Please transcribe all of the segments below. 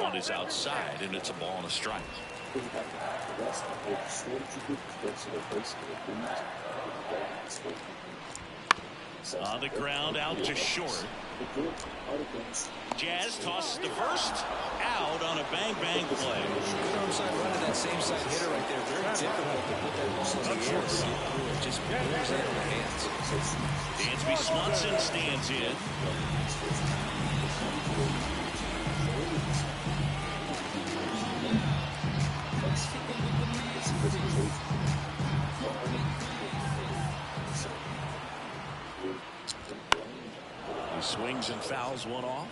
one is outside, and it's a ball and a strike. On the ground, out to short. Jazz tosses the first out on a bang-bang play. Onside run to that same side hitter right there. Very difficult to put that ball in the air. It just moves out of the hands. Dansby Swanson stands in. He swings and fouls one off.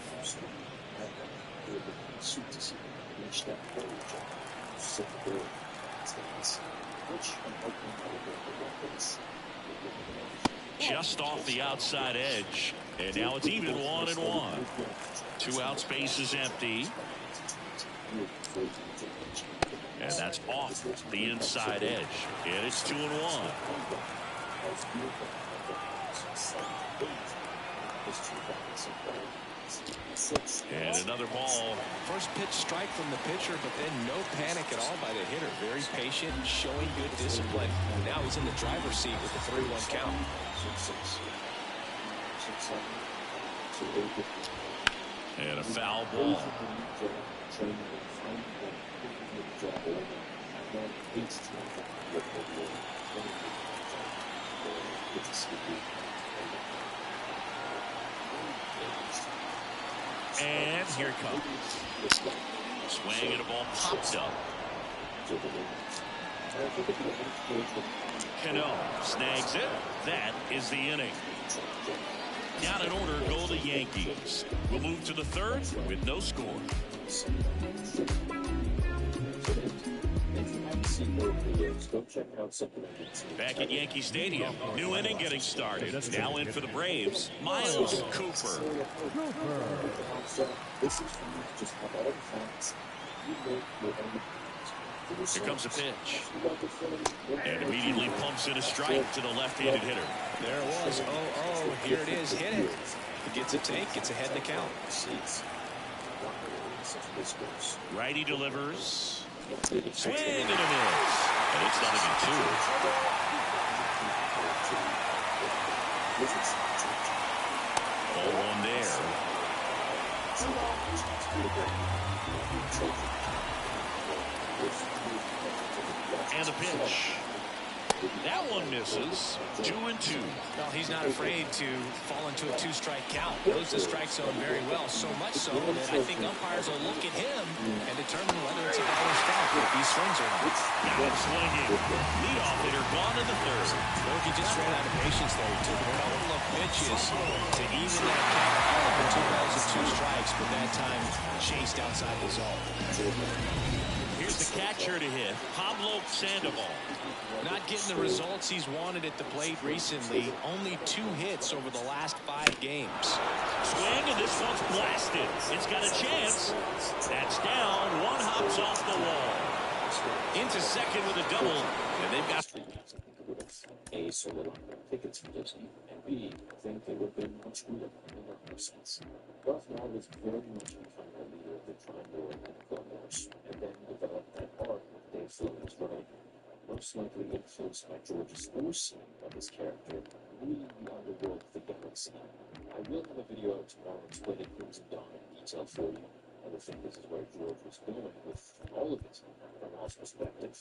Just off the outside edge, and now it's even 1-1. 2 outs, base is empty. And that's off the inside edge. And it's 2-1. And another ball. First pitch strike from the pitcher, but then no panic at all by the hitter. Very patient, showing good discipline. Now he's in the driver's seat with the 3-1 count. And a foul ball. And here it comes. Swing and a ball popped up. Cano snags it. That is the inning. Down in order go the Yankees. We'll move to the third with no score. Back at Yankee Stadium, new inning getting started. Now in for the Braves, Miles Cooper. Here comes a pitch. And immediately pumps in a strike to the left-handed hitter. There it was. 0-0. Here it is. Hit it. It gets a take. It's ahead in the count. Righty delivers. Swing and a miss. And it's not even 2. Ball 1 there. And the pitch. That one misses. 2-2. Well, he's not afraid to fall into a 2-strike count. Knows the strike zone very well, so much so that I think umpires will look at him and determine whether it's a ball or strike if he swings or not. Now it's swinging. Leadoff hitter gone to the third. Well, he just ran out of patience there. He took a couple of pitches to even that count out for 2 balls and 2 strikes, but that time chased outside the zone. Here's the catcher to hit, Pablo Sandoval. Not getting the results he's wanted at the plate recently. Only 2 hits over the last 5 games. Swing, and this one's blasted. It's got a chance. That's down. 1 hops off the wall. Into second with a double. And they've got... A, so little tickets from Disney, and B, I think they would have been much cooler in that sense. Ralph Nader was very much become a leader of the Triangle and the Club Wars, and then developed that arc with Dave Fillions running, most likely influenced by George's foresight of his character, leading the underworld of the galaxy. I will have a video out tomorrow explaining Crimson Dawn in detail for you, and I think this is where George was going with all of it from Ralph's perspective.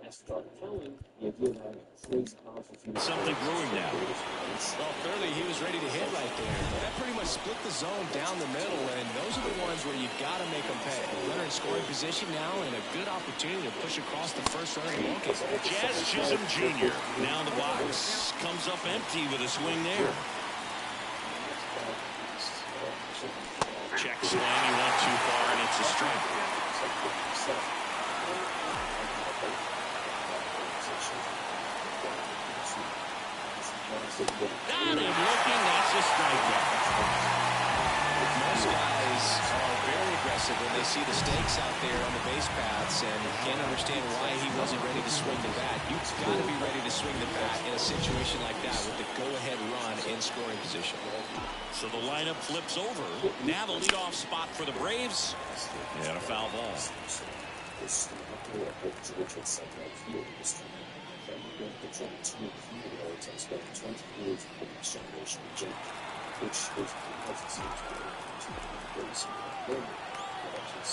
As for Todd Helton, the idea of having a crazy powerful future... Something brewing now. Well, clearly he was ready to hit right there. That pretty much split the zone down the middle, and those are the ones where you got to make them pay. Runner in scoring position now, and a good opportunity to push across the first run of the Yankees. Jazz Chisholm Jr. now in the box. Comes up empty with a swing there. Check swing, he went too far, and it's a strike. Got him looking, that's a strikeout. Most guys are very aggressive when they to see the stakes out there on the base paths and can't understand why he wasn't ready to swing the bat. You've got to be ready to swing the bat in a situation like that with the go-ahead run in scoring position. So the lineup flips over. Now the leadoff spot for the Braves. And a foul ball.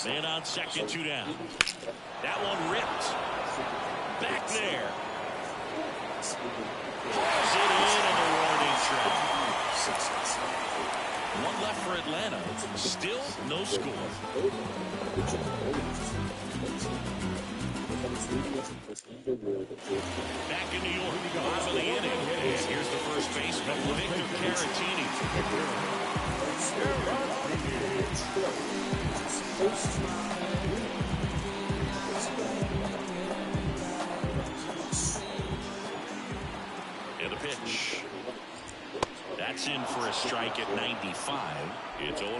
Man on second, 2 down. That one ripped. Back there. Throws it in on the warning track. One left for Atlanta. Still no score. Back in New York, bottom of the inning. And here's the first baseman, Victor Caratini. And the pitch. That's in for a strike at 95. It's 0-1.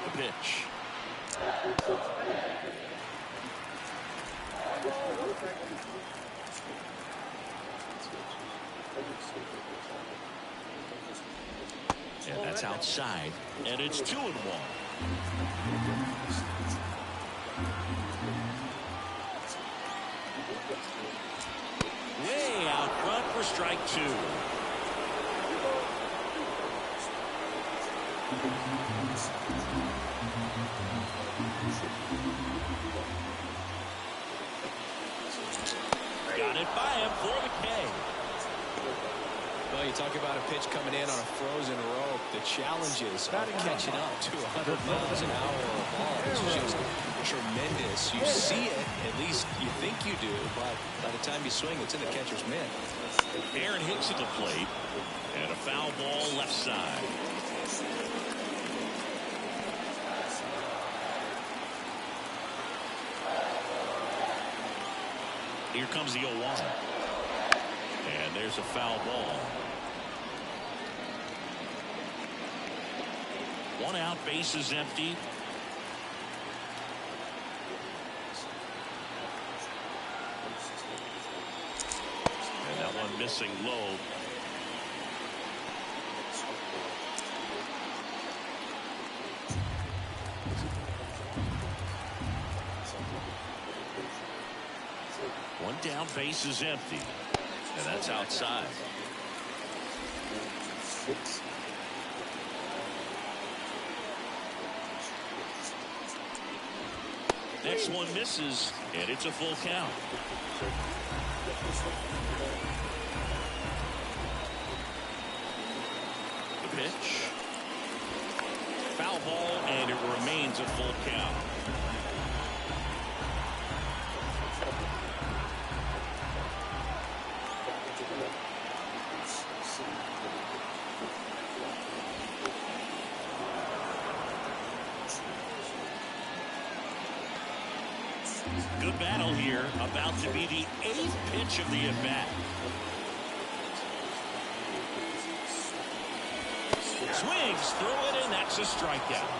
The pitch. And that's outside, and it's 2-1. Way out front for strike 2. Got it by him for the K. Well, you talk about a pitch coming in on a frozen rope. The challenges of catching up to 100 miles an hour on a ball is just tremendous. You see it, at least you think you do, but by the time you swing, it's in the catcher's mitt. Aaron Hicks at the plate, and a foul ball left side. Here comes the 0-1. And there's a foul ball. 1 out, base is empty. And that one missing low. One down, base is empty. And that's outside. Next one misses, and it's a full count. The pitch. Foul ball, and it remains a full count. Good battle here, about to be the 8th pitch of the at-bat. Swings through it, and that's a strikeout.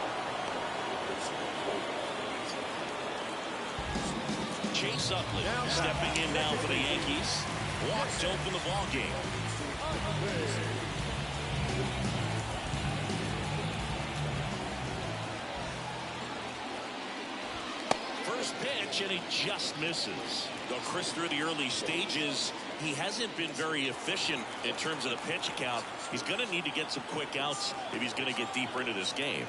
Chase Utley stepping in now for the Yankees. Walked to open the ball game. First pitch, and he just misses. Though Chris, through the early stages, he hasn't been very efficient in terms of the pitch count. He's going to need to get some quick outs if he's going to get deeper into this game.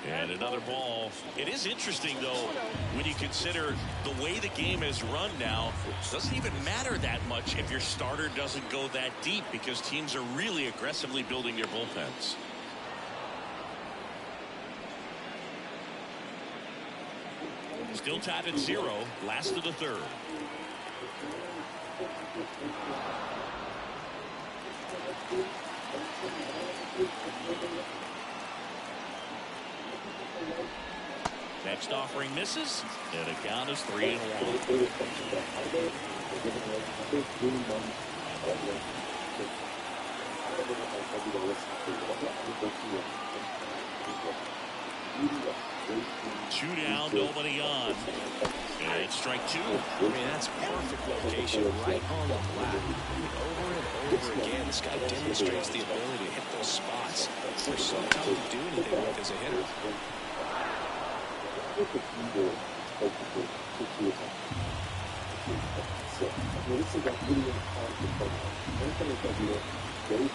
And another ball. It is interesting, though, when you consider the way the game is run now. It doesn't even matter that much if your starter doesn't go that deep, because teams are really aggressively building their bullpens. Still tied at 0, last of the 3rd. Next offering misses, and a count is 3-1. Two down, nobody on. And strike two. I mean, that's perfect location right on the flat. Over and over again, this guy demonstrates the ability to hit those spots. They're so tough to do anything with as a hitter.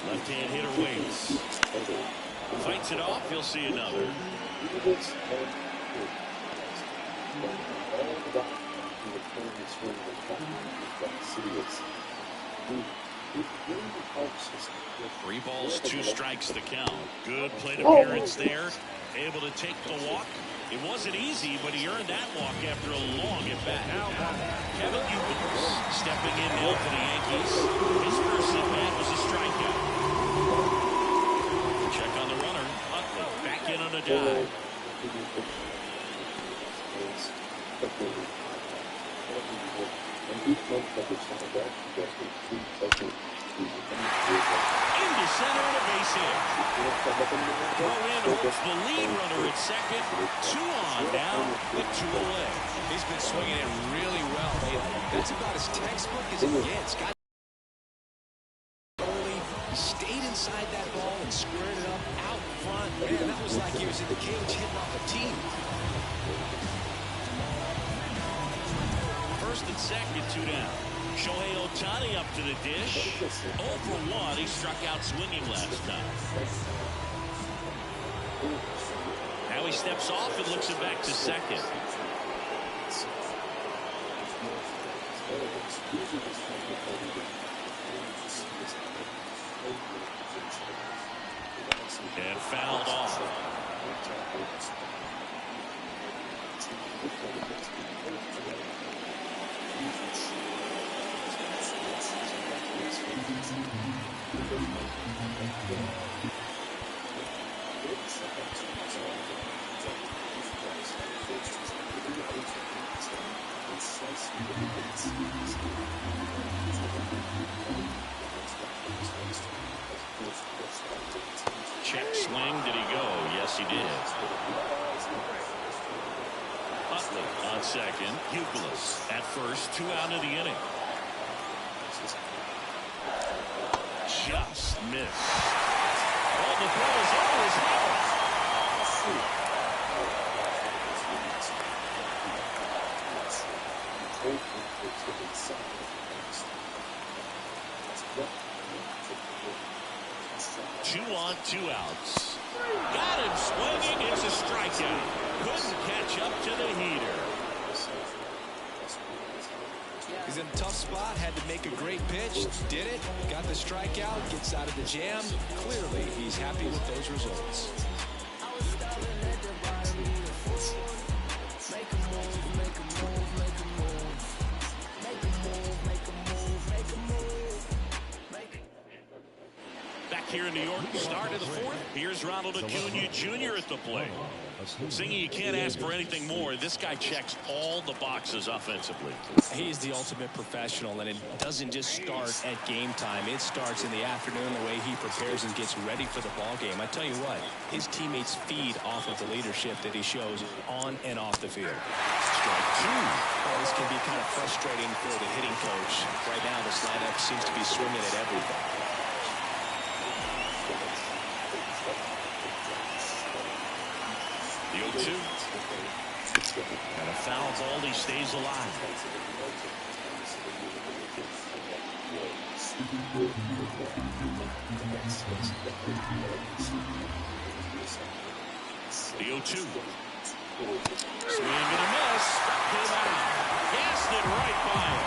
Left-hand hitter waits. Fights it off. He'll see another. Three balls, two strikes to count. Good plate appearance there. Able to take the walk. It wasn't easy, but he earned that walk after a long at-bat. Kevin Youkilis stepping in now for the Yankees. His first at-bat was a strikeout. Check on the runner. Utley back in on a dive. Into center and a base hit. Throw in hurts the lead runner at second. 2 on now with 2 away. He's been swinging it really well. That's about as textbook as it gets. Got early, stayed inside that ball and squared it up out front. Man, that was like he was in the cage hitting off a tee. First and second, 2 down. Shohei Ohtani up to the dish. 0 for 1. He struck out swinging last time. Now he steps off and looks it back to second. And fouled off. Check swing. Did he go? Yes, he did. Utley on second. Youkilis at first. 2 out of the inning. Just missed. Oh, the throw is over his head. Two on, 2 outs. Got him swinging. It's a strikeout. Couldn't catch up to the heater. He's in a tough spot, had to make a great pitch, did it, got the strikeout, gets out of the jam. Clearly, he's happy with those results. Back here in New York, start of the 4th. Here's Ronald Acuña Jr. at the plate. Singing, you can't ask for anything more. This guy checks all the boxes offensively. He's the ultimate professional, and it doesn't just start at game time. It starts in the afternoon, the way he prepares and gets ready for the ball game. I tell you what, his teammates feed off of the leadership that he shows on and off the field. Strike 2. Well, this can be kind of frustrating for the hitting coach. Right now, this lineup seems to be swinging at everything. The 0-2. And a foul ball. He stays alive. The 0-2. Swing and a miss. Struck him out. Gassed it right by him.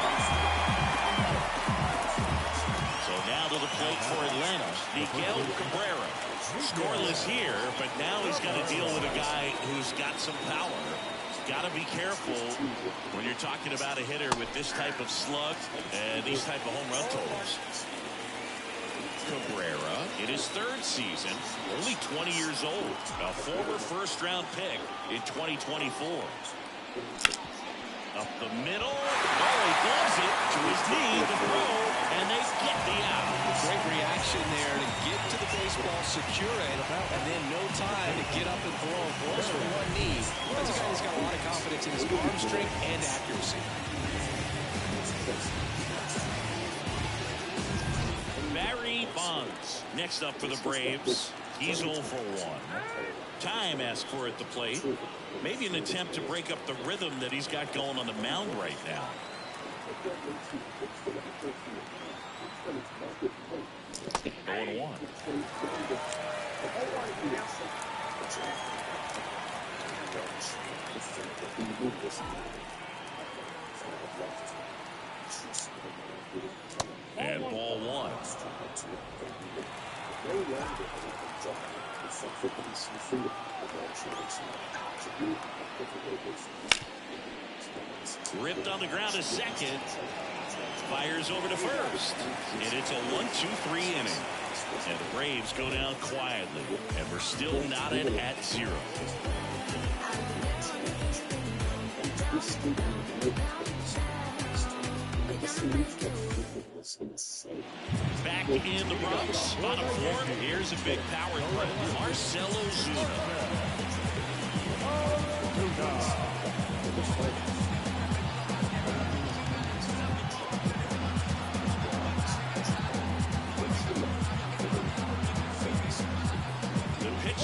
So now to the plate for Atlanta. Miguel Cabrera. Scoreless here, but now he's got to deal with a guy who's got some power. Got to be careful when you're talking about a hitter with this type of slug and these type of home run totals. Cabrera in his third season, only 20 years old, a former first-round pick in 2024. Up the middle. Oh, he gloves it to his knee, the throw, and they get the out. Great reaction there to get to the baseball, secure it, and then no time to get up and throw. Blows for one knee. That's a guy that's got a lot of confidence in his arm strength and accuracy. Barry Bonds next up for the Braves. He's 0 for 1. Time asked for at the plate. Maybe an attempt to break up the rhythm that he's got going on the mound right now. 0-1. And ball 1. Ripped on the ground to second. Fires over to first. And it's a 1-2-3 inning. And the Braves go down quietly. And we're still knotted at 0. Back in the Bronx. Bottom 4. Here's a big power play. Marcell Ozuna.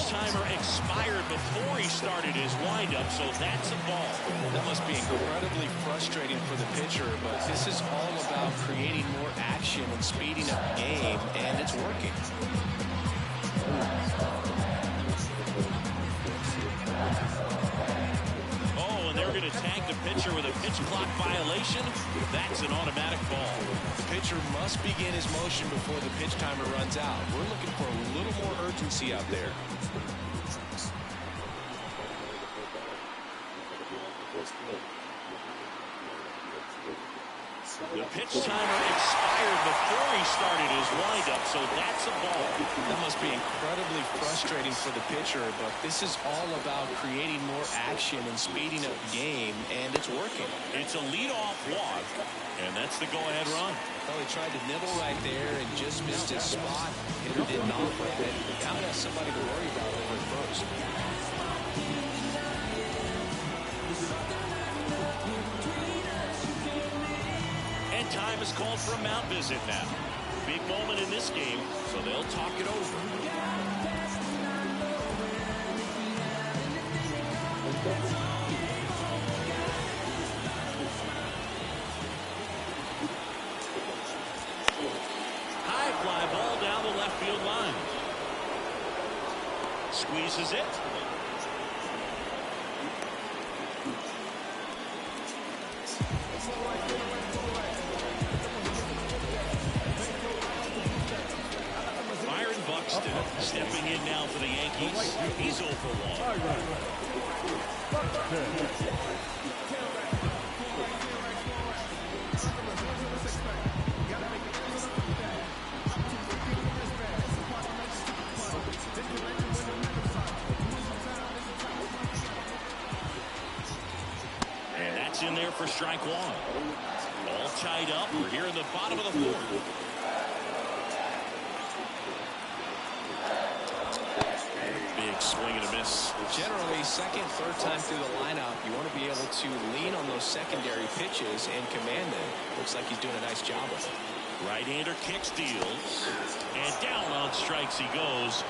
Timer expired before he started his windup, so that's a ball. That must be incredibly frustrating for the pitcher, but this is all about creating more action and speeding up the game, and it's working. Oh, and they're going to tag the pitcher with a pitch clock violation. That's an automatic ball. The pitcher must begin his motion before the pitch timer runs out. We're looking for a little more urgency out there. The pitch timer expired before he started his windup, so that's a ball. That must be incredibly frustrating for the pitcher, but this is all about creating more action and speeding up the game, and it's working. It's a leadoff walk, and that's the go-ahead run. Well, he tried to nibble right there and just missed his spot. Hitter didn't offer it. Now he has somebody to worry about over at first. And time is called for a mound visit now. Big moment in this game, so they'll talk it over. High fly ball down the left field line. Squeezes it. Stepping in now for the Yankees. He's 0 for 1. And that's in there for strike 1. All tied up. We're here in the bottom of the 4th. Swing and a miss. Generally, second, third time through the lineup, you want to be able to lean on those secondary pitches and command them. Looks like he's doing a nice job of it. Right-hander kicks, deals, and down on strikes he goes,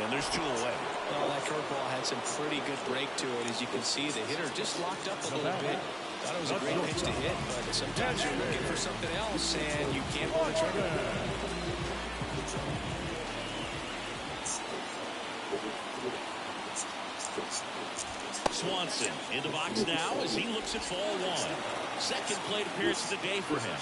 and there's 2 away. Well, that curveball had some pretty good break to it. As you can see, the hitter just locked up a little bit. Thought it was a great pitch to hit, but sometimes you're looking for something else, and you can't pull the trigger. Swanson in the box now as he looks at ball 1. Second plate appearance of the day for him.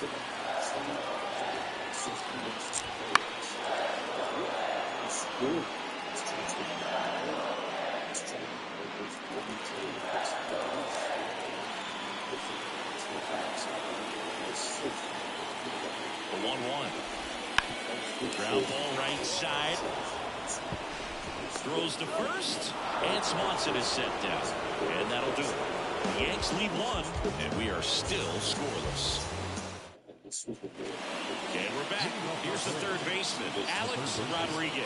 The 1-1. Ground ball right side. Throws to first, and Swanson is set down. And that'll do it. The Yanks lead 1, and we are still scoreless. And we're back. Here's the third baseman, Alex Rodriguez.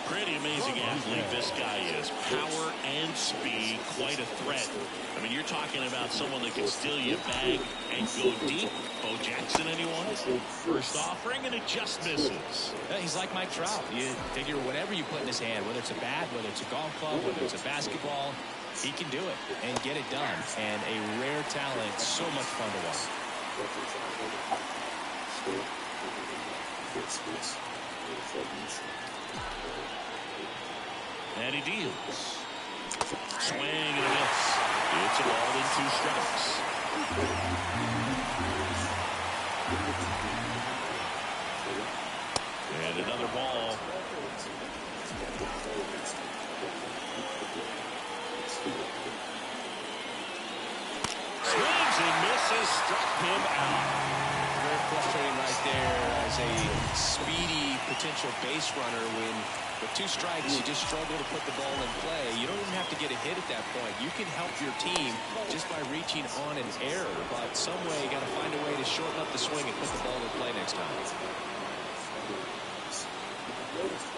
Pretty amazing athlete this guy is. Power and speed, quite a threat. I mean, you're talking about someone that can steal you a bag and go deep. Bo Jackson, anyone? First offering, and it just misses. He's like Mike Trout. You figure whatever you put in his hand, whether it's a bat, whether it's a golf club, whether it's a basketball, he can do it and get it done. And a rare talent, so much fun to watch. And he deals. Swing and a miss. It's a ball in 2 strikes. And another ball. Swings and misses. Struck him out. Very frustrating right there as a speedy potential base runner when with 2 strikes you just struggle to put the ball in play. You don't even have to get a hit at that point. You can help your team just by reaching on an error, but some way you got to find a way to shorten up the swing and put the ball in play next time.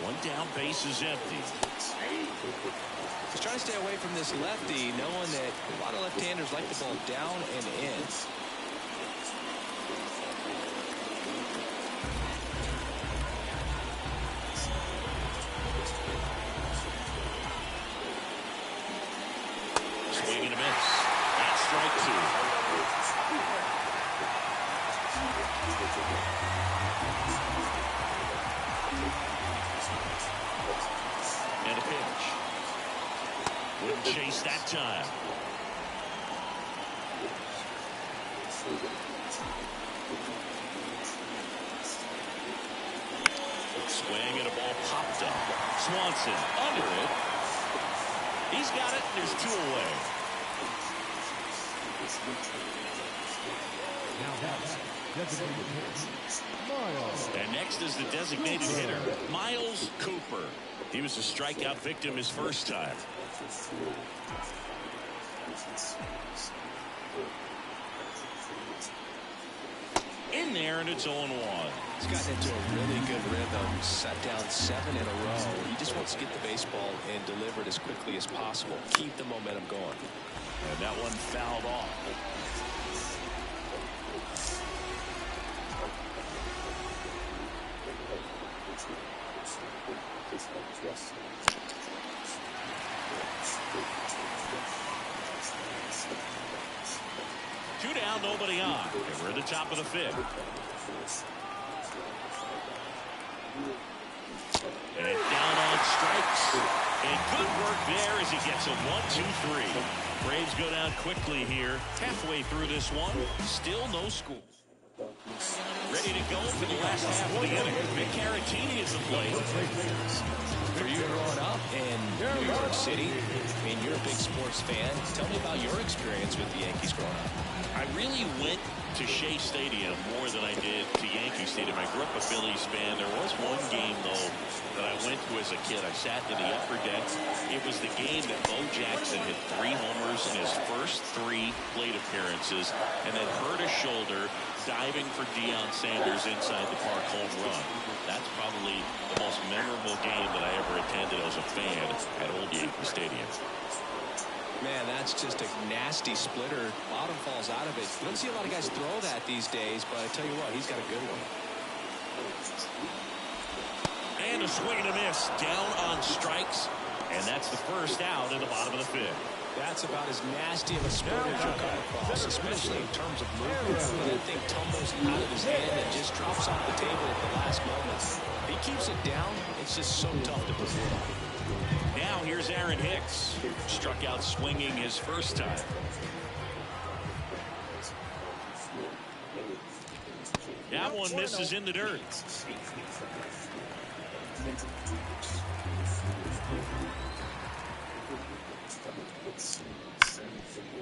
1 down, base is empty. He's trying to stay away from this lefty, knowing that a lot of left-handers like the ball down and in. Swing and a miss. That's strike 2. And a pitch. Wouldn't chase that time. Swing and a ball popped up. Swanson under it. He's got it. There's 2 away. And next is the designated hitter, Miles Cooper. He was a strikeout victim his first time. In there, and it's 0-1. He's gotten into a really good rhythm, set down 7 in a row. He just wants to get the baseball and deliver it as quickly as possible. Keep the momentum going. And that one fouled off. Two down, nobody on. And we're at the top of the 5th. And down on strikes. And good work there as he gets a 1-2-3. Braves go down quickly here. Halfway through this one. Still no score. Ready to go for the last half of the inning. Mick Caratini is the play. For you growing up in New York City, I mean, you're a big sports fan. Tell me about your experience with the Yankees growing up. I really went to Shea Stadium more than I did to Yankee Stadium. I grew up a Phillies fan. There was one game, though, that I went to as a kid. I sat in the upper deck. It was the game that Bo Jackson hit 3 homers in his first 3 plate appearances and then hurt his shoulder diving for Deion Sanders inside the park home run. That's probably the most memorable game that I ever attended as a fan at Old Yankee Stadium. Man, that's just a nasty splitter. Bottom falls out of it. You don't see a lot of guys throw that these days, but I tell you what, he's got a good one. And a swing and a miss. Down on strikes. And that's the first out in the bottom of the 5th. That's about as nasty of a splitter as you'll come across, especially in terms of movement. That thing tumbles out of his hand and just drops off the table at the last moment. If he keeps it down, it's just so tough to perform. Now here's Aaron Hicks. Struck out swinging his first time. That one misses in the dirt.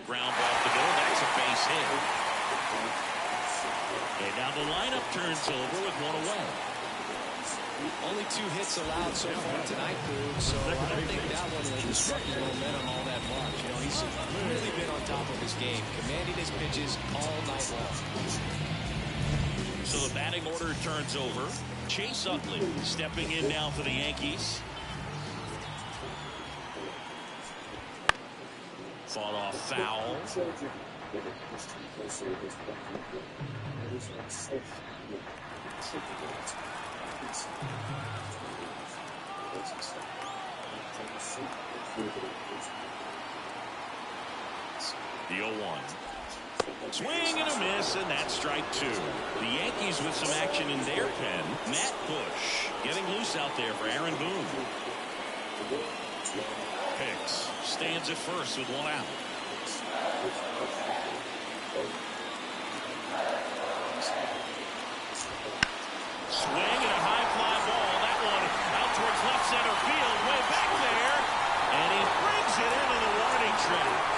Ground ball to go. That's a base hit. And now the lineup turns over with 1 away. Only 2 hits allowed so far tonight, Boog, so I don't think that one will disrupt his momentum all that much. You know, he's really been on top of his game, commanding his pitches all night long. So the batting order turns over. Chase Utley stepping in now for the Yankees. Fought off foul. The 0-1. Swing and a miss, and that's strike 2. The Yankees with some action in their pen. Matt Bush getting loose out there for Aaron Boone. Hicks stands at first with 1 out. Swing and a high fly ball. That one out towards left center field, way back there, and he brings it into the warning track.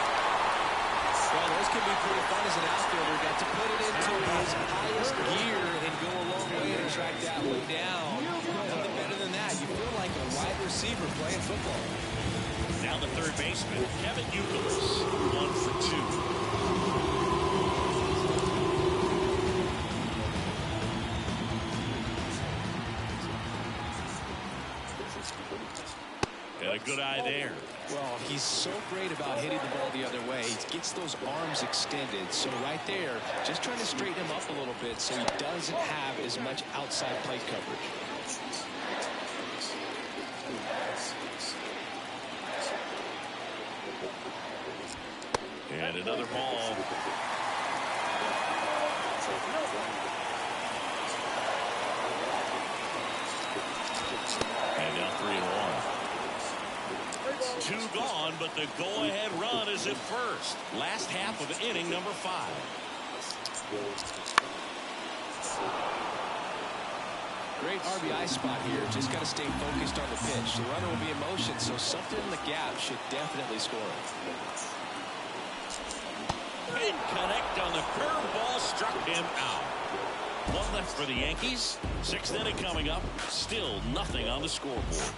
Well, those can be pretty fun as an outfielder. Got to put it into his highest gear and go a long way to track that one down. Nothing better than that. You feel like a wide receiver playing football. Now the third baseman, Kevin Youkilis, 1 for 2. Got a good eye there. Well, he's so great about hitting the ball the other way. He gets those arms extended. So right there, just trying to straighten him up a little bit so he doesn't have as much outside plate coverage. And another ball. And now 3-1. 2 gone, but the go-ahead run is at first. Last half of inning number 5. Great RBI spot here. Just got to stay focused on the pitch. The runner will be in motion, so something in the gap should definitely score it. Big connect on the curveball, struck him out. 1 left for the Yankees. 6th inning coming up. Still nothing on the scoreboard.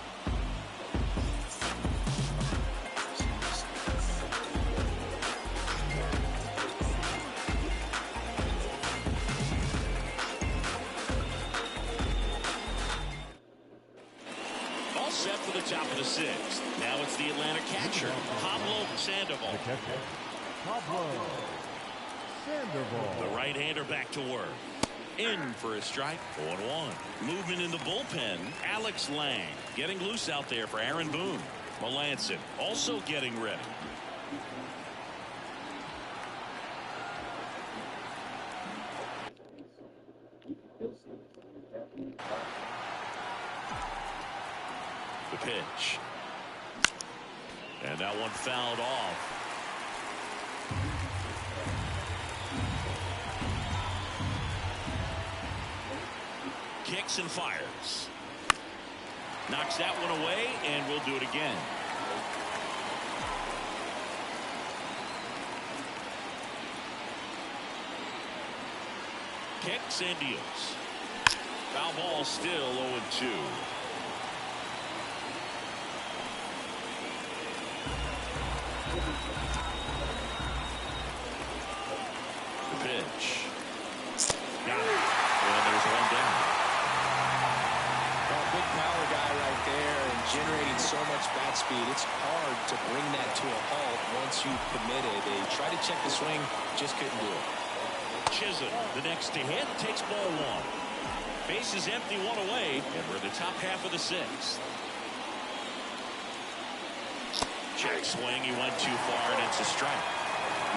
Set for the top of the 6th. Now it's the Atlanta catcher, Pablo Sandoval. The right-hander back to work. In for a strike. 0-1. Movement in the bullpen. Alex Lang getting loose out there for Aaron Boone. Melanson also getting ready. The pitch. And that one fouled off. Kicks and fires. Knocks that one away, and we'll do it again. Kicks and deals. Foul ball, still 0-2. The pitch. Got it. And there's 1 down. Well, big power guy right there and generating so much bat speed. It's hard to bring that to a halt once you've committed. They try to check the swing, just couldn't do it. Chisholm, the next to hit, takes ball 1. Base is empty, 1 away, and we're in the top half of the 6th. Check swing, he went too far, and it's a strike.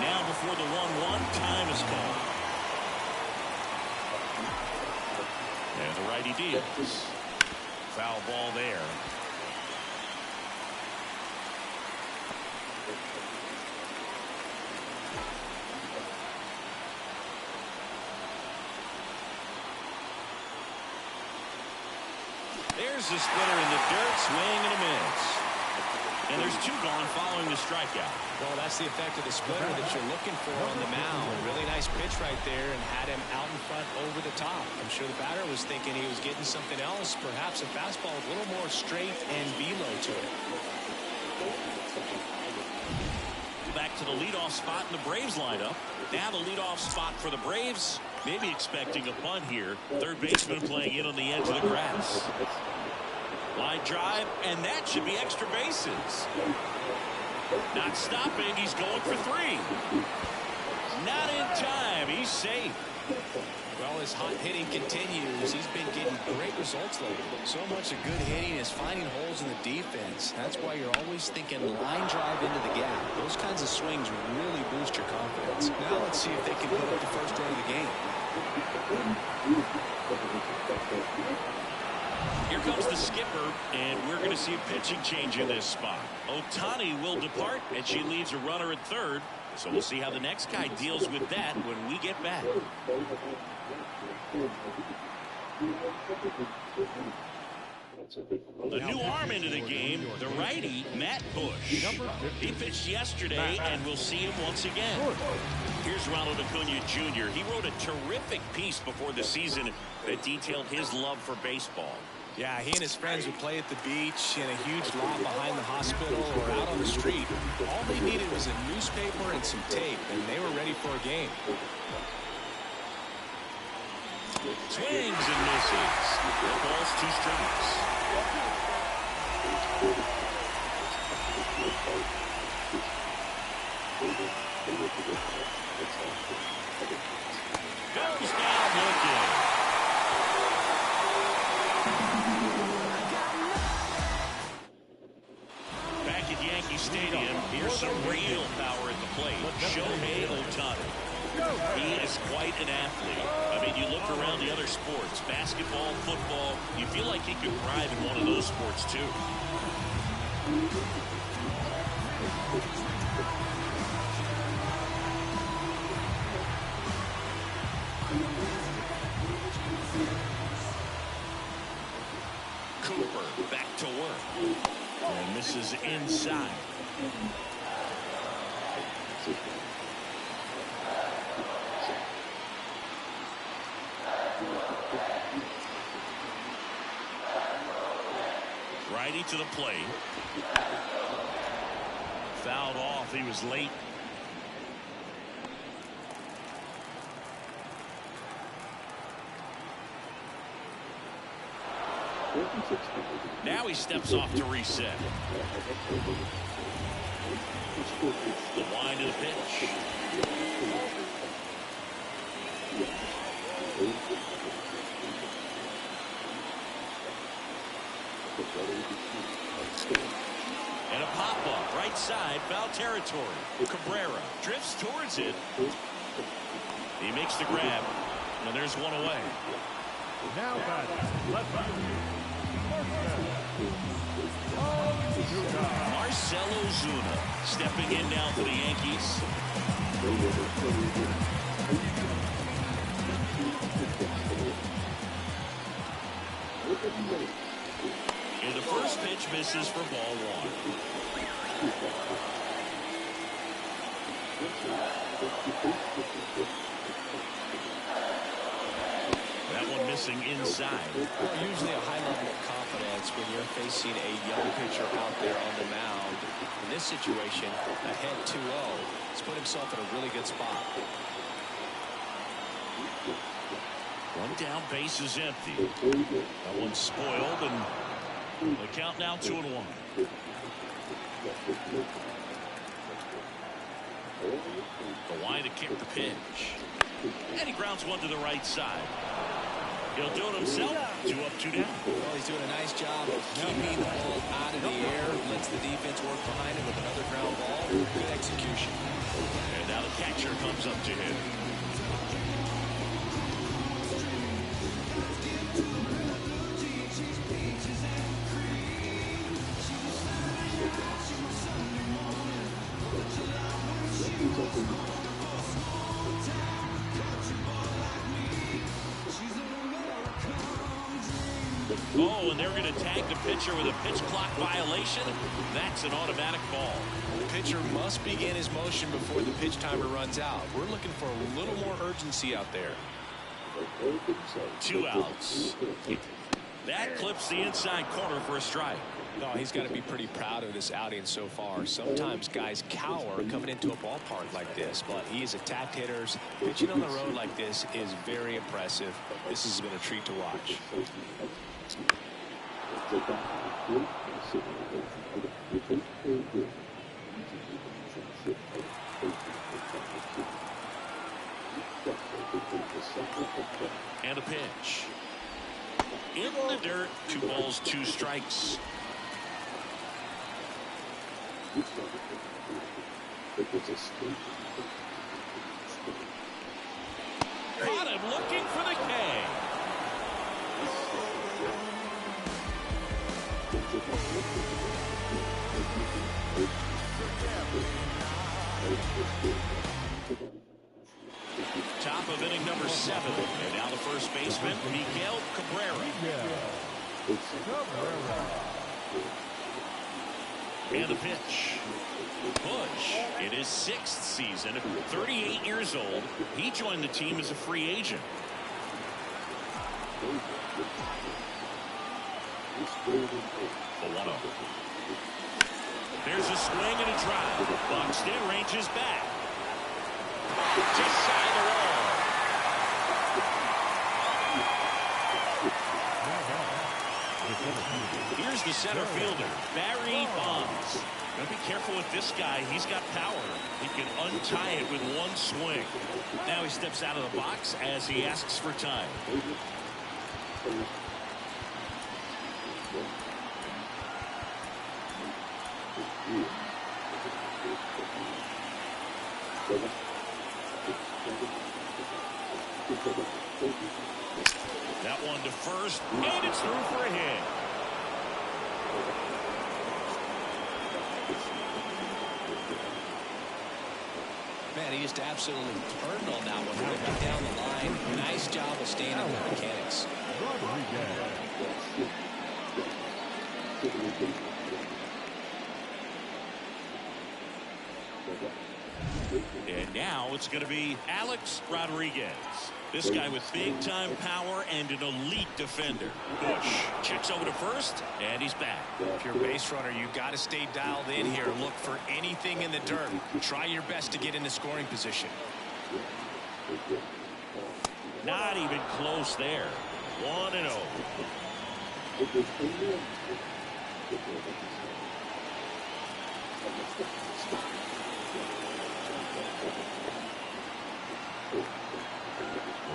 Now before the 1-1, time is called. And the righty deals. Foul ball there. There's the splitter in the dirt, swing and a miss. And there's 2 gone following the strikeout. Well, that's the effect of the splitter that you're looking for on the mound. Really nice pitch right there and had him out in front over the top. I'm sure the batter was thinking he was getting something else, perhaps a fastball with a little more straight and velo to it. Back to the leadoff spot in the Braves lineup. Now the leadoff spot for the Braves. Maybe expecting a bunt here. Third baseman playing in on the edge of the grass. Line drive, and that should be extra bases. Not stopping. He's going for 3. Not in time. He's safe. Well, his hot hitting continues. He's been getting great results lately. So much of good hitting is finding holes in the defense. That's why you're always thinking line drive into the gap. Those kinds of swings really boost your confidence. Now let's see if they can put up the first run of the game. Here comes the skipper, and we're going to see a pitching change in this spot. Ohtani will depart, and she leaves a runner at third. So we'll see how the next guy deals with that when we get back. A new arm into the game, the righty, Matt Bush. He pitched yesterday, and we'll see him once again. Here's Ronald Acuña Jr. He wrote a terrific piece before the season that detailed his love for baseball. Yeah, he and his friends would play at the beach, in a huge lot behind the hospital, or out on the street. All they needed was a newspaper and some tape, and they were ready for a game. Swings and misses. The ball's 2 strikes. Goes down looking. Back at Yankee Stadium, here's some real power at the plate. Shohei Ohtani. He is quite an athlete. I mean, you look around the other sports, basketball, football, you feel like he could thrive in one of those sports too. Cooper back to work. And this is inside. Righty to the plate. Fouled off. He was late. Now he steps off to reset. The wind of the pitch. And a pop-up right side, foul territory. Cabrera drifts towards it. He makes the grab, and there's one away. Now batting, left field. Marcell Ozuna stepping in now for the Yankees. And the first pitch misses for ball 1. That one missing inside. Usually a high level of confidence when you're facing a young pitcher out there on the mound. In this situation, ahead 2-0, he's put himself in a really good spot. One down, base is empty. That one's spoiled, and the count now 2-1. The line to kick the pitch. And he grounds one to the right side. He'll do it himself. 2 up, 2 down. Well, he's doing a nice job of keeping the ball out of the air. Lets the defense work behind him with another ground ball. Good execution. And now the catcher comes up to him. Oh, and they're going to tag the pitcher with a pitch clock violation. That's an automatic ball. The pitcher must begin his motion before the pitch timer runs out. We're looking for a little more urgency out there. 2 outs. That clips the inside corner for a strike. No, he's got to be pretty proud of this outing so far. Sometimes guys cower coming into a ballpark like this, but he has attacked hitters. Pitching on the road like this is very impressive. This has been a treat to watch. And a pitch. In the dirt, 2 balls, 2 strikes. Got him looking for the K. Top of inning number 7. And now the first baseman, Miguel Cabrera. And the pitch. Bush in his 6th season, 38 years old. He joined the team as a free agent. The 1-0. There's a swing and a drive. Buxton ranges back. Just shy of the wall. Here's the center fielder, Barry Bonds. Gotta be careful with this guy. He's got power. He can untie it with 1 swing. Now he steps out of the box as he asks for time. That one to first, and it's through for a hit. Man, he just absolutely turned on that one. Right down the line. Nice job of staying in the mechanics. And now it's going to be Alex Rodriguez. This guy with big-time power and an elite defender. Bush checks over to first, and he's back. If you're a base runner, you've got to stay dialed in here. Look for anything in the dirt. Try your best to get into scoring position. Not even close there. 1-0.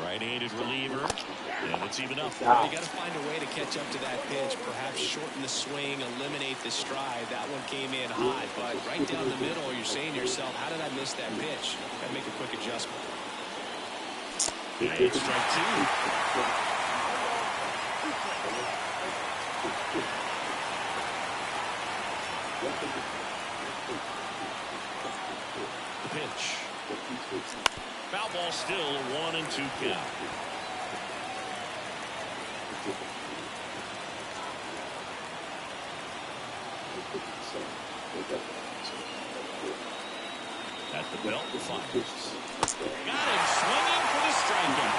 Right-handed reliever, and it's even up. Well, you got to find a way to catch up to that pitch, perhaps shorten the swing, eliminate the stride. That one came in high, but right down the middle, you're saying to yourself, how did I miss that pitch? Got to make a quick adjustment. And it's strike 2. The pitch. Foul ball still, 1-2 count. At the belt, fires. Got him swinging for the strikeout.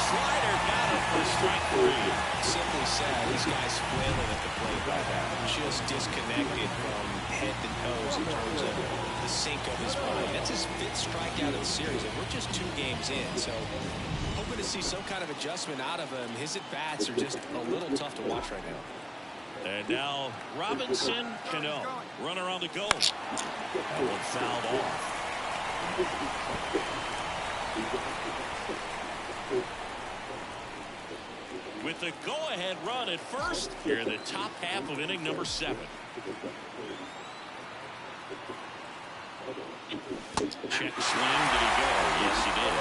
Slider got him for strike 3. Simply said, this guy's flailing at the plate right now. Just disconnected from head to toes in terms of the sink of his body. That's his 5th strikeout of the series, and we're just 2 games in. So hoping to see some kind of adjustment out of him. His at-bats are just a little tough to watch right now. And now Robinson Cano, runner on the go. That one fouled off. With the go-ahead run at first here in the top half of inning number 7. Check swing. Did he go? Yes, he did.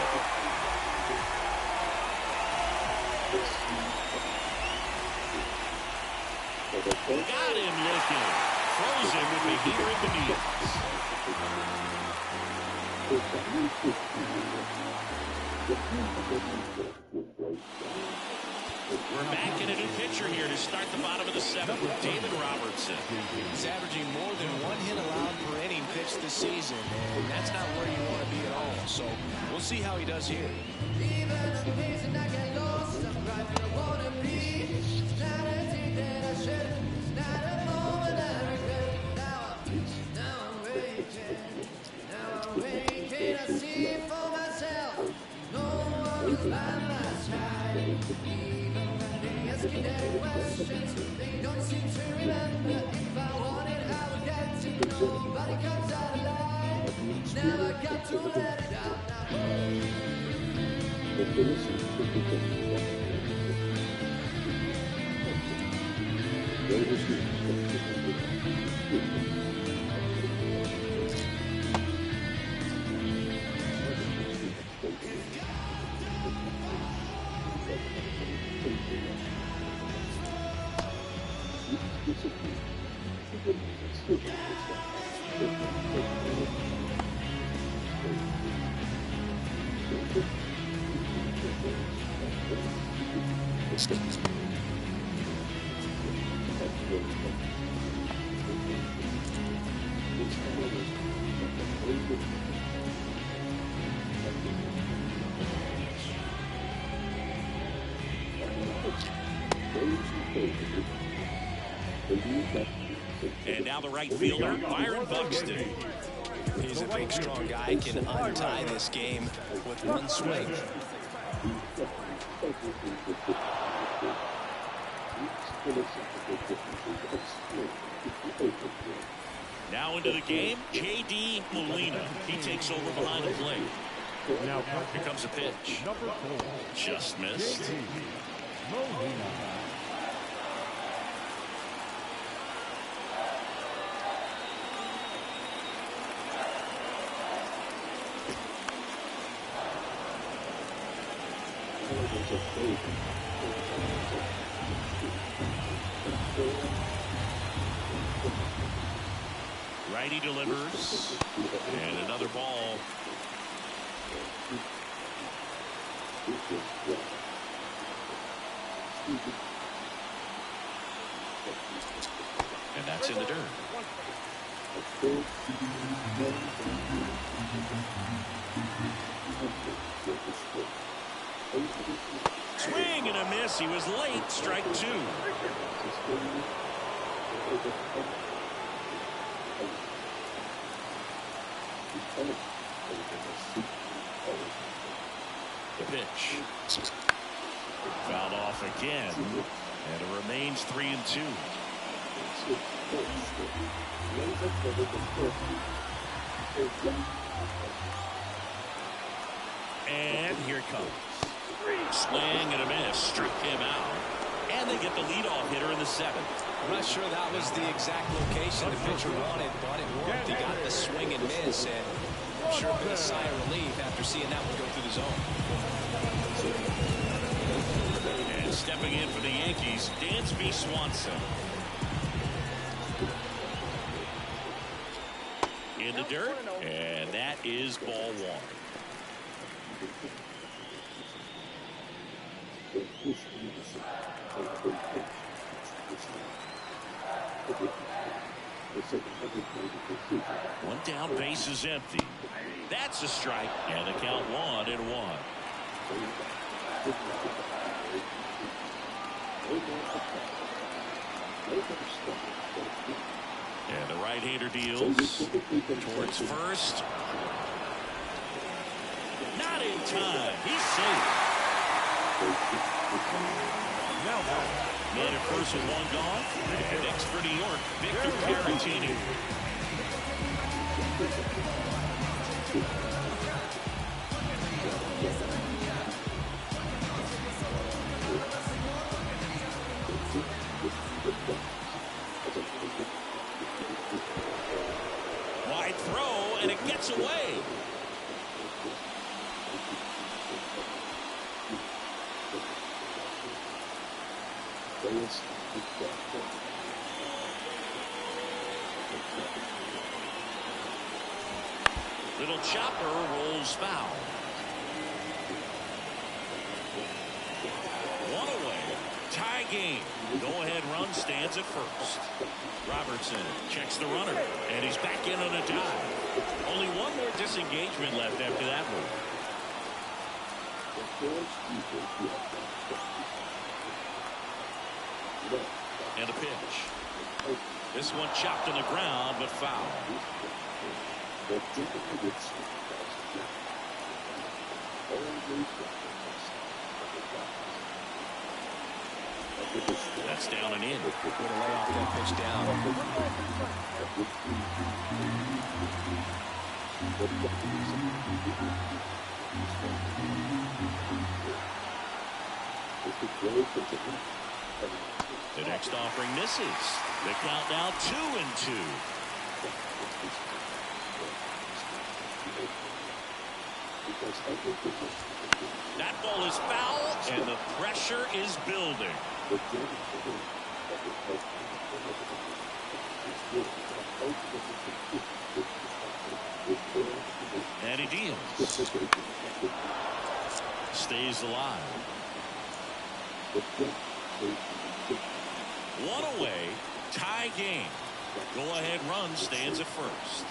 Got him looking. Throws him with the heater in the knees. We're back in a new pitcher here to start the bottom of the seventh with David Robertson. He's averaging more than 1 hit allowed per inning pitched this season, and that's not where you want to be at all. So we'll see how he does here. They don't seem to remember. If I wanted, I would get to know. Nobody comes out alive. Never got to let it out. And now the right fielder, Byron Buxton. He's a big, strong guy. Can untie this game with one swing. Now into the game, J.D. Molina. He takes over behind the plate. Now Here comes a pitch. number 4. Just missed. Molina. Righty delivers. And another ball. And that's in the dirt. Swing and a miss. He was late. Strike 2. The pitch. Fouled off again. And it remains 3-2. And here it comes. Swing and a miss. Struck him out. And they get the leadoff hitter in the 7th. I'm not sure that was the exact location the pitcher wanted, but it worked. He got the swing and miss, and I'm sure it was a sigh of relief after seeing that one go through the zone. And stepping in for the Yankees, Dansby Swanson. In the dirt, and that is ball 1. One down, base is empty. That's a strike, and the count 1-1. And the right-hander deals towards first. Not in time. He's safe. Now Man at first with 1 gone. And next for New York, Victor Caratini. Wide throw, and it gets away. Little chopper rolls foul. 1 away. game. Go-ahead run stands at first. Robertson checks the runner, and he's back in on a dive. Only one more disengagement left after that move. And a pitch. This one chopped on the ground, but foul. That's down and in. Going to lay off that pitch down. The next offering misses. The count now 2-2. That ball is foul, and the pressure is building. And he deals. Stays alive. One away, tie game. Go-ahead run stands at first.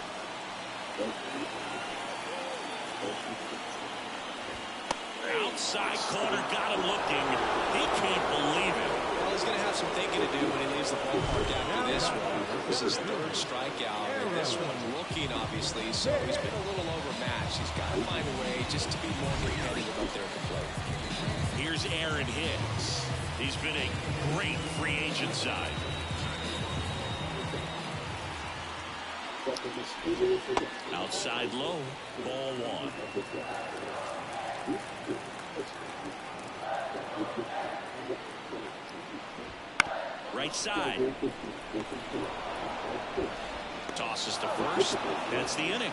Outside corner, got him looking. He can't believe it. Well, he's going to have some thinking to do when he leaves the ballpark after this one. This is his third strikeout, and this one looking, obviously, so he's been a little overmatched. He's got to find a way just to be more competitive up there at the plate. Here's Aaron Hicks. He's been a great free agent side. Outside low, ball one. Right side. Tosses to first. That's the inning.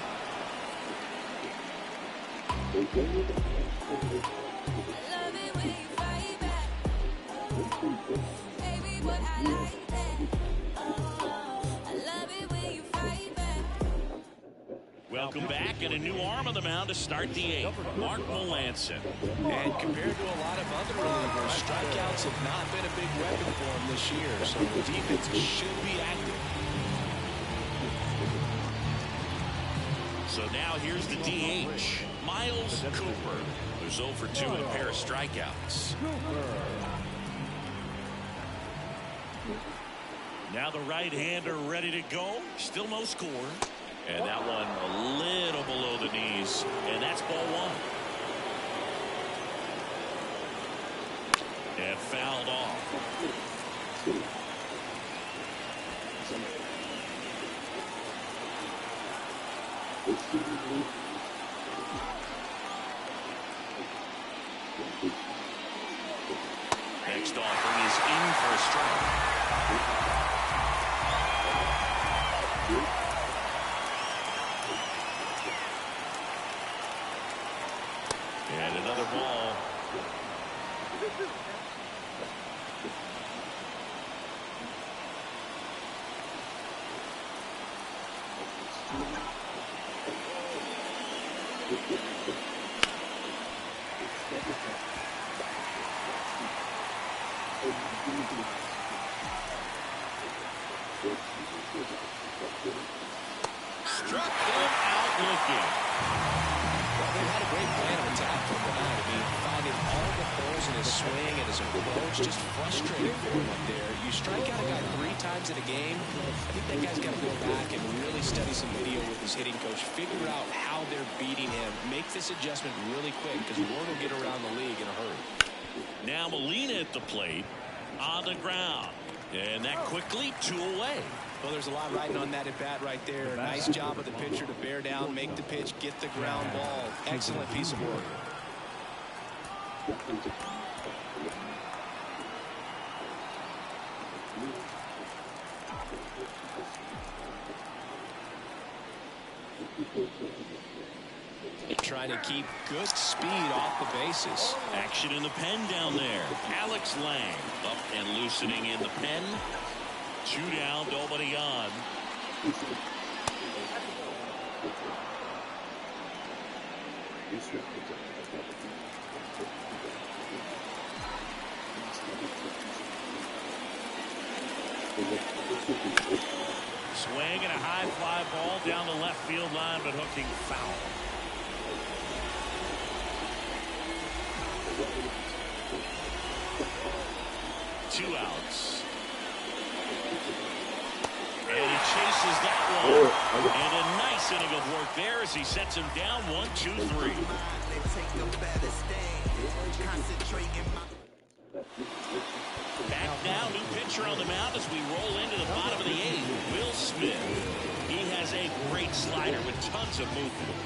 Welcome back, and a new arm on the mound to start the eighth. Mark Melancon. And compared to a lot of other relievers, strikeouts have not been a big weapon for him this year, so the defense should be active. So now here's the DH, Miles Cooper, who's 0 for 2 with a pair of strikeouts. Now the right-hander ready to go. Still no score. And that one a little below the knees. And that's ball one. And fouled off. Next offering is in for a strike. And another ball. Struck him out looking. Well, they've had a great plan of attack from behind. I mean, finding all the holes in his swing and his approach, just frustrating for him up there. You strike out a guy 3 times in a game, I think that guy's got to go back and really study some video with his hitting coach, figure out how they're beating him, make this adjustment really quick, because word will get around the league in a hurry. Now Molina at the plate, on the ground. And that quickly 2 away. Well, there's a lot riding on that at bat right there. Nice job of the pitcher to bear down, make the pitch, get the ground ball. Excellent piece of work. Trying to keep good speed off the bases. Action in the pen down there. Alex Lang up and loosening in the pen. 2 down, nobody on. Swing and a high fly ball down the left field line, but hooking foul. Two outs. And he chases that one. And a nice inning of work there as he sets him down 1-2-3. Back now, new pitcher on the mound as we roll into the bottom of the eighth. Will Smith. He has a great slider with tons of movement.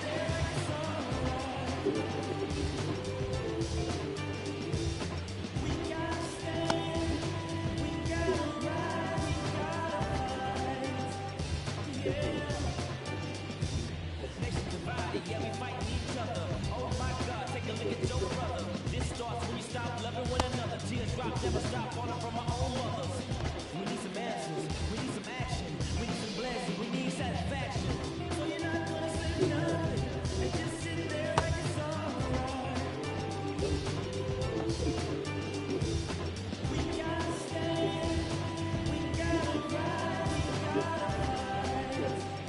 Never stop falling from our own mothers. We need some answers. We need some action. We need some blessings. We need satisfaction. So you're not gonna say nothing and just sit there like it's alright. We gotta stand. We gotta ride. We gotta fight.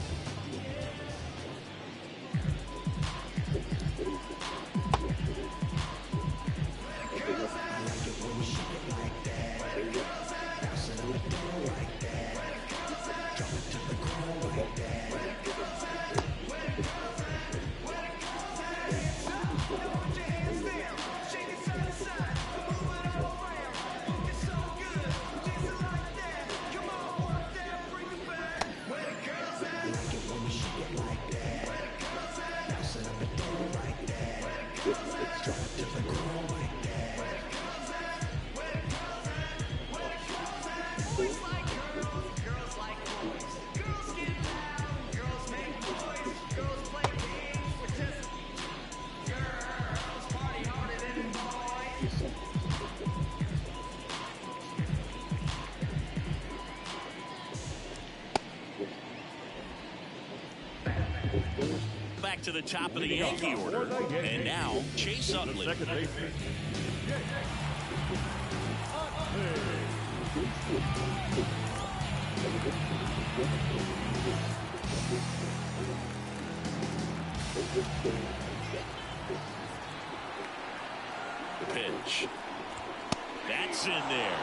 Back to the top of the Yankee order. And now, Chase Utley. Pitch. That's in there.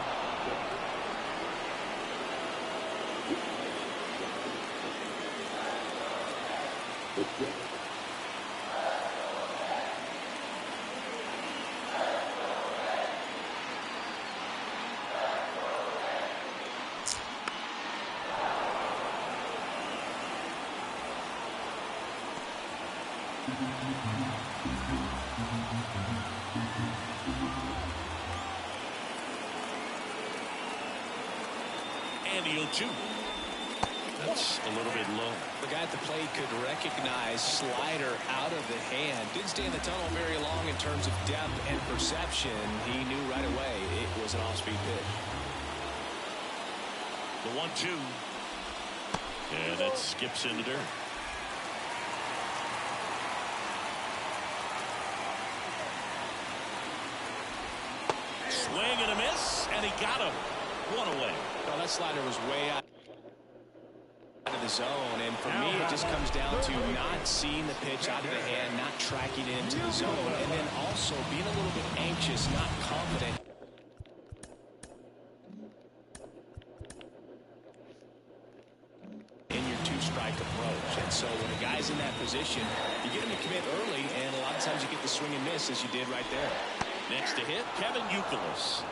And the 0-2. That's a little bit low. The guy at the plate could recognize slider out of the hand. Didn't stay in the tunnel very long in terms of depth and perception. He knew right away it was an off-speed pitch. The 1-2. And that skips into dirt. Swing and a miss, and he got him. One away. Well, that slider was way out of the zone, and for me, it just comes down to not seeing the pitch out of the hand, not tracking it into the zone, and then also being a little bit anxious, not confident. In your two-strike approach, and so when a guy's in that position, you get him to commit early, and a lot of times you get the swing and miss, as you did right there. Next to hit, Kevin Youkilis.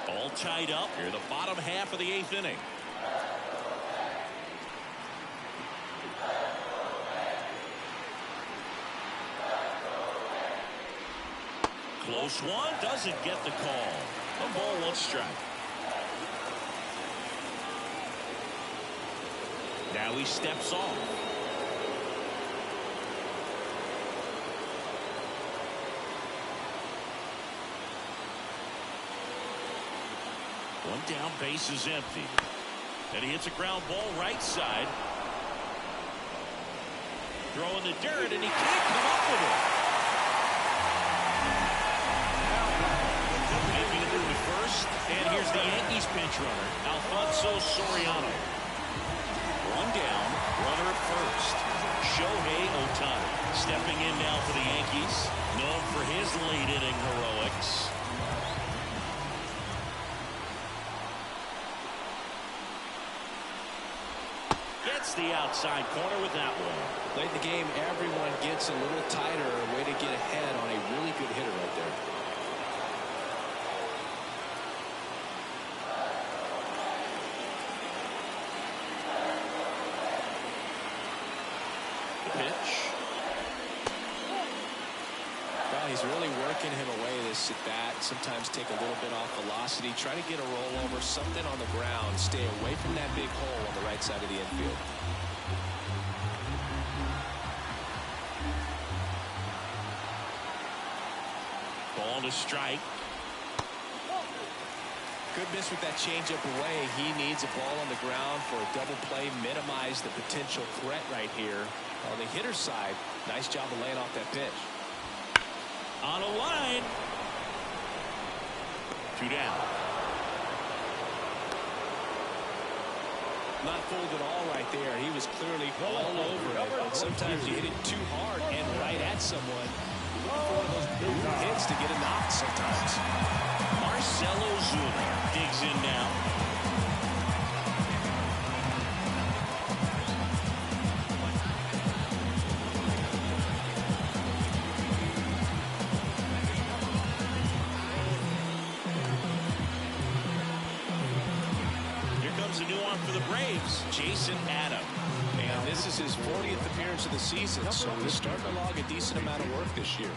All tied up here, the bottom half of the eighth inning. Close one, doesn't get the call. A ball, one strike. Now he steps off. One down, base is empty. And he hits a ground ball right side. Throwing the dirt, and he can't come up with it. first. And here's the Yankees pinch runner, Alfonso Soriano. One down, runner at first. Shohei Ohtani stepping in now for the Yankees, known for his late inning heroics. Gets the outside corner with that one. Late in the game, everyone gets a little tighter. A way to get ahead on a really good hitter right there. Pitch. Well, he's really working him away this at bat. Sometimes take a little bit off velocity. Try to get a rollover, something on the ground. Stay away from that big hole on the right side of the infield. Ball to strike. Good miss with that changeup away. He needs a ball on the ground for a double play. Minimize the potential threat right here. On the hitter's side, nice job of laying off that pitch. On a line. 2 down. Not fooled at all right there. He was clearly all over it. And sometimes you hit it too hard and right at someone. You're looking for one of those boom hits to get a knock sometimes. Marcell Ozuna digs in now. Here comes a new one for the Braves, Jason Adam. And this is his 40th appearance of the season, so he's starting to log a decent amount of work this year.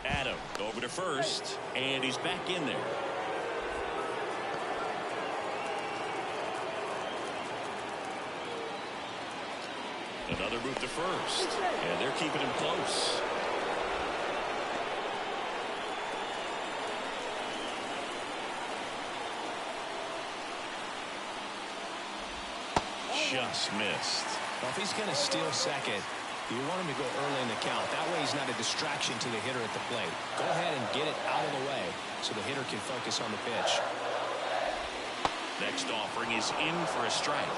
Adam over to first, and he's back in there. Another move to first, and they're keeping him close. Just missed. Well, if he's going to steal second, you want him to go early in the count. That way he's not a distraction to the hitter at the plate. Go ahead and get it out of the way so the hitter can focus on the pitch. Next offering is in for a strike.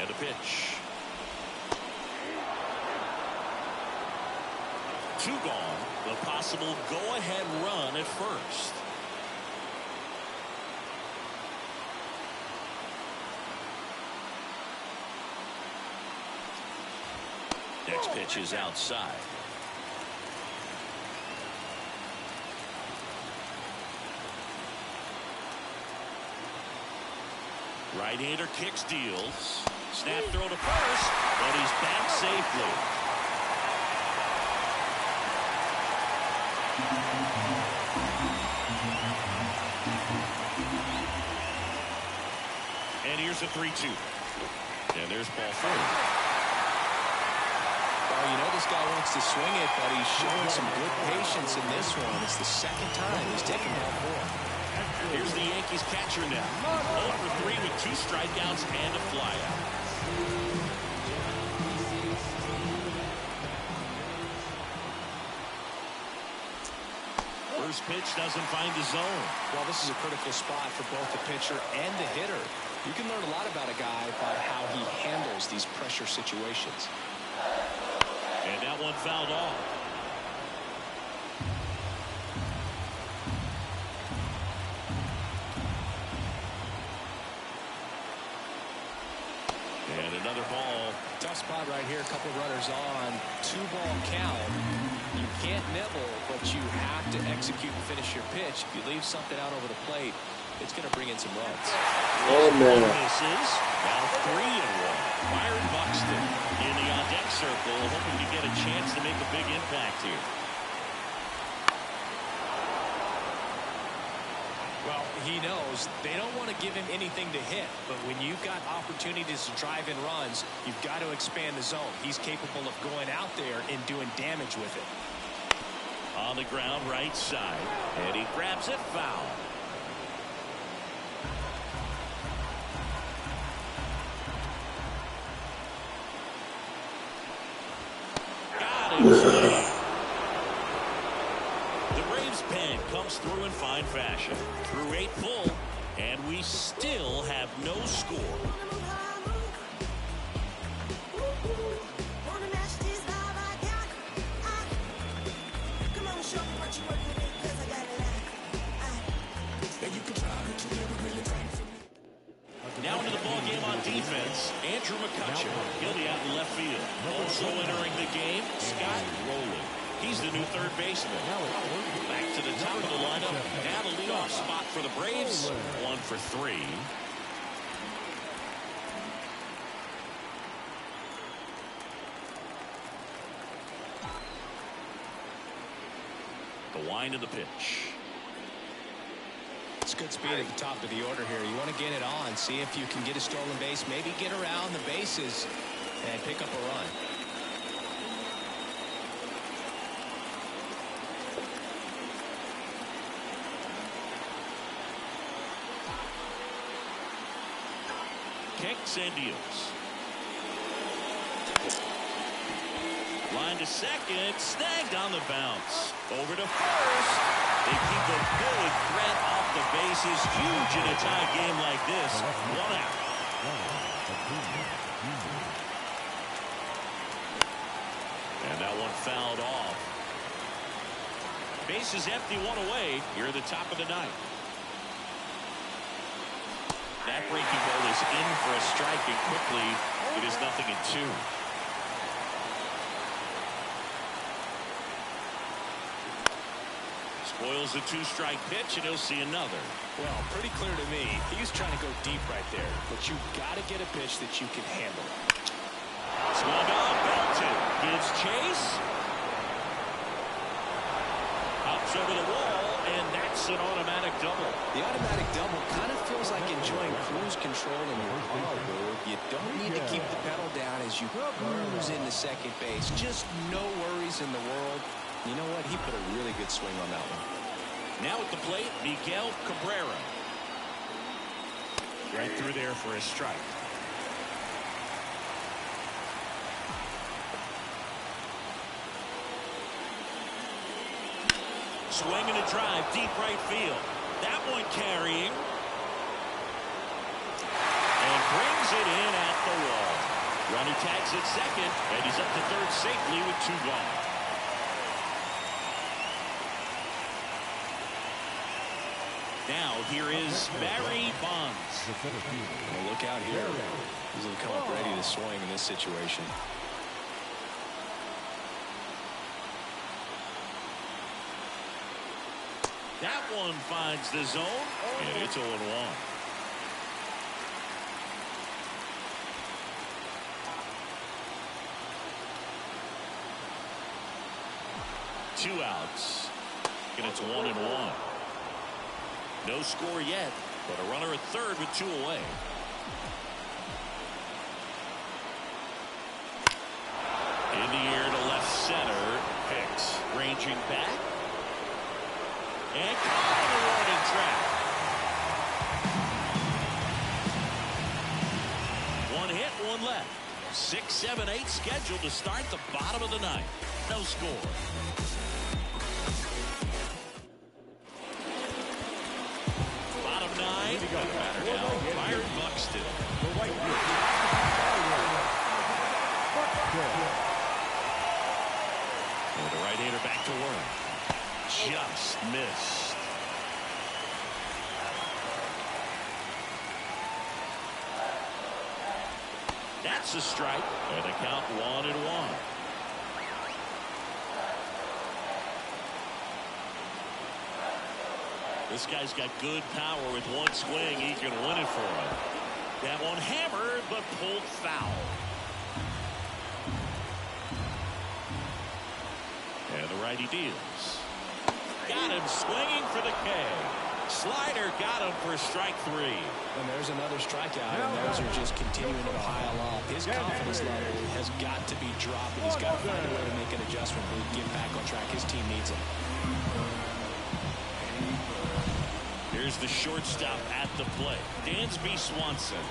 And a pitch. 2 gone. The possible go-ahead run at first. Next pitch is outside. Right-hander kicks, deals. Snap throw to first, but he's back safely. And here's a 3-2. And there's ball 4. Well, you know this guy wants to swing it, but he's showing some good patience in this one. It's the second time he's taken ball 4. Here's the Yankees catcher now. 0 for 3 with 2 strikeouts and a flyout. First pitch doesn't find the zone. Well, this is a critical spot for both the pitcher and the hitter. You can learn a lot about a guy by how he handles these pressure situations. And that one fouled off. And another ball. Tough spot right here. A couple runners on. 2-ball count. You can't nibble, but you have to execute and finish your pitch. If you leave something out over the plate, it's going to bring in some runs. Oh, man. Misses. Now 3-1. Byron Buxton in the on-deck circle, hoping to get a chance to make a big impact here. Well, he knows they don't want to give him anything to hit, but when you've got opportunities to drive in runs, you've got to expand the zone. He's capable of going out there and doing damage with it. On the ground, right side, and he grabs it, foul. Got it. The Braves pen comes through in fine fashion. Through 8 full, and we still have no score. Now into the ball game on defense, Andrew McCutcheon. He'll be out in left field. Also entering the game, Scott Rowland. He's the new third baseman. Back to the top of the lineup. Now the leadoff spot for the Braves. 1 for 3. The wind of the pitch. It's good speed at the top of the order here. You want to get it on, see if you can get a stolen base, maybe get around the bases and pick up a run. Kicks and deals. Line to second, snagged on the bounce. Over to first. They keep a good threat off the bases. Huge in a tie game like this. 1 out. And that one fouled off. Bases empty, 1 away. Here at the top of the 9th. That breaking ball is in for a strike, and quickly it is 0-2. Spoils the 2-strike pitch, and he'll see another. Well, pretty clear to me. He was trying to go deep right there, but you've got to get a pitch that you can handle. Swung on, belted. Gives chase. Hops over the wall, and that's an automatic double. The automatic double kind of feels like enjoying cruise control in your car, Lou. You don't need to keep the pedal down as you cruise into second base. Just no worries in the world. You know what? He put a really good swing on that one. Now at the plate, Miguel Cabrera. Right through there for a strike. Swing and a drive, deep right field. That one carrying. And brings it in at the wall. Runner tags at second, and he's up to third safely with 2 gone. Now here is Barry Bonds. Well, look out here. He's going to come up ready to swing in this situation. That one finds the zone, and it's 0-1. Two outs, and it's 1-1. No score yet, but a runner at third with two away. In the air to left center. Hicks ranging back. And caught on the warning track. One hit, one left. 6, 7, 8 scheduled to start the bottom of the ninth. No score. Bottom nine. Batter now. Byron Buxton. And the right-hander back to work. Just missed. That's a strike. And the count 1-1. This guy's got good power. With one swing, he can win it for him. That one hammered, but pulled foul. And the righty deals. Got him swinging for the K. Slider got him for strike 3. And there's another strikeout, and those are just continuing to pile up. His confidence level has got to be dropping. He's got to find a way to make an adjustment and get back on track. His team needs him. Here's the shortstop at the plate, Dansby Swanson.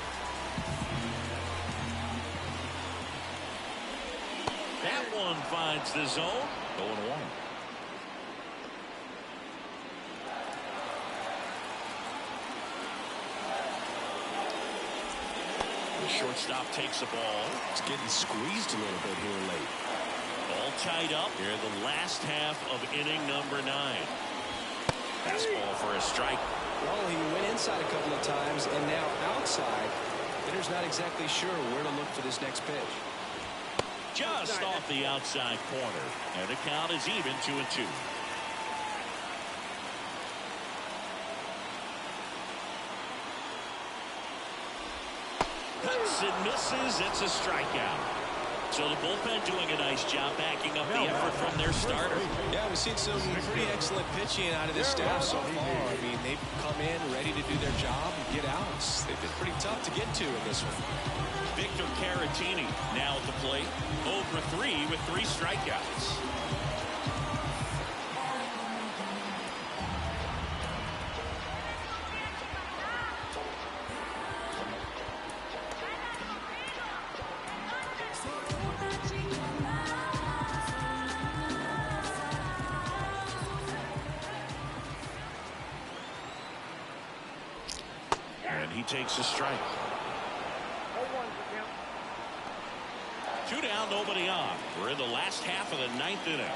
That one finds the zone. 0-1. The shortstop takes the ball. It's getting squeezed a little bit here late. All tied up here in the last half of inning number 9. Fastball for a strike. Well, he went inside a couple of times, and now outside. Hitter's not exactly sure where to look for this next pitch. Just off the outside corner. And the count is even 2-2. Cuts and misses. It's a strikeout. So the bullpen doing a nice job backing up the effort from their starter. Yeah, we've seen some pretty excellent pitching out of this staff so far. I mean, they've come in ready to do their job and get outs. They've been pretty tough to get to in this one. Victor Caratini now at the plate. 0 for 3 with 3 strikeouts. And he takes a strike. 2 down, nobody on. We're in the last half of the 9th inning.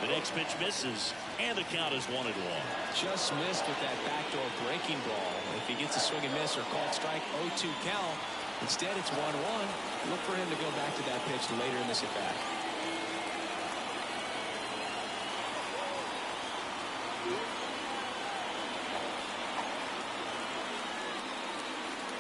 The next pitch misses, and the count is 1-1. Just missed with that backdoor breaking ball. If he gets a swing and miss or called strike, 0-2 count. Instead, it's 1-1. Look for him to go back to that pitch later in this at-bat.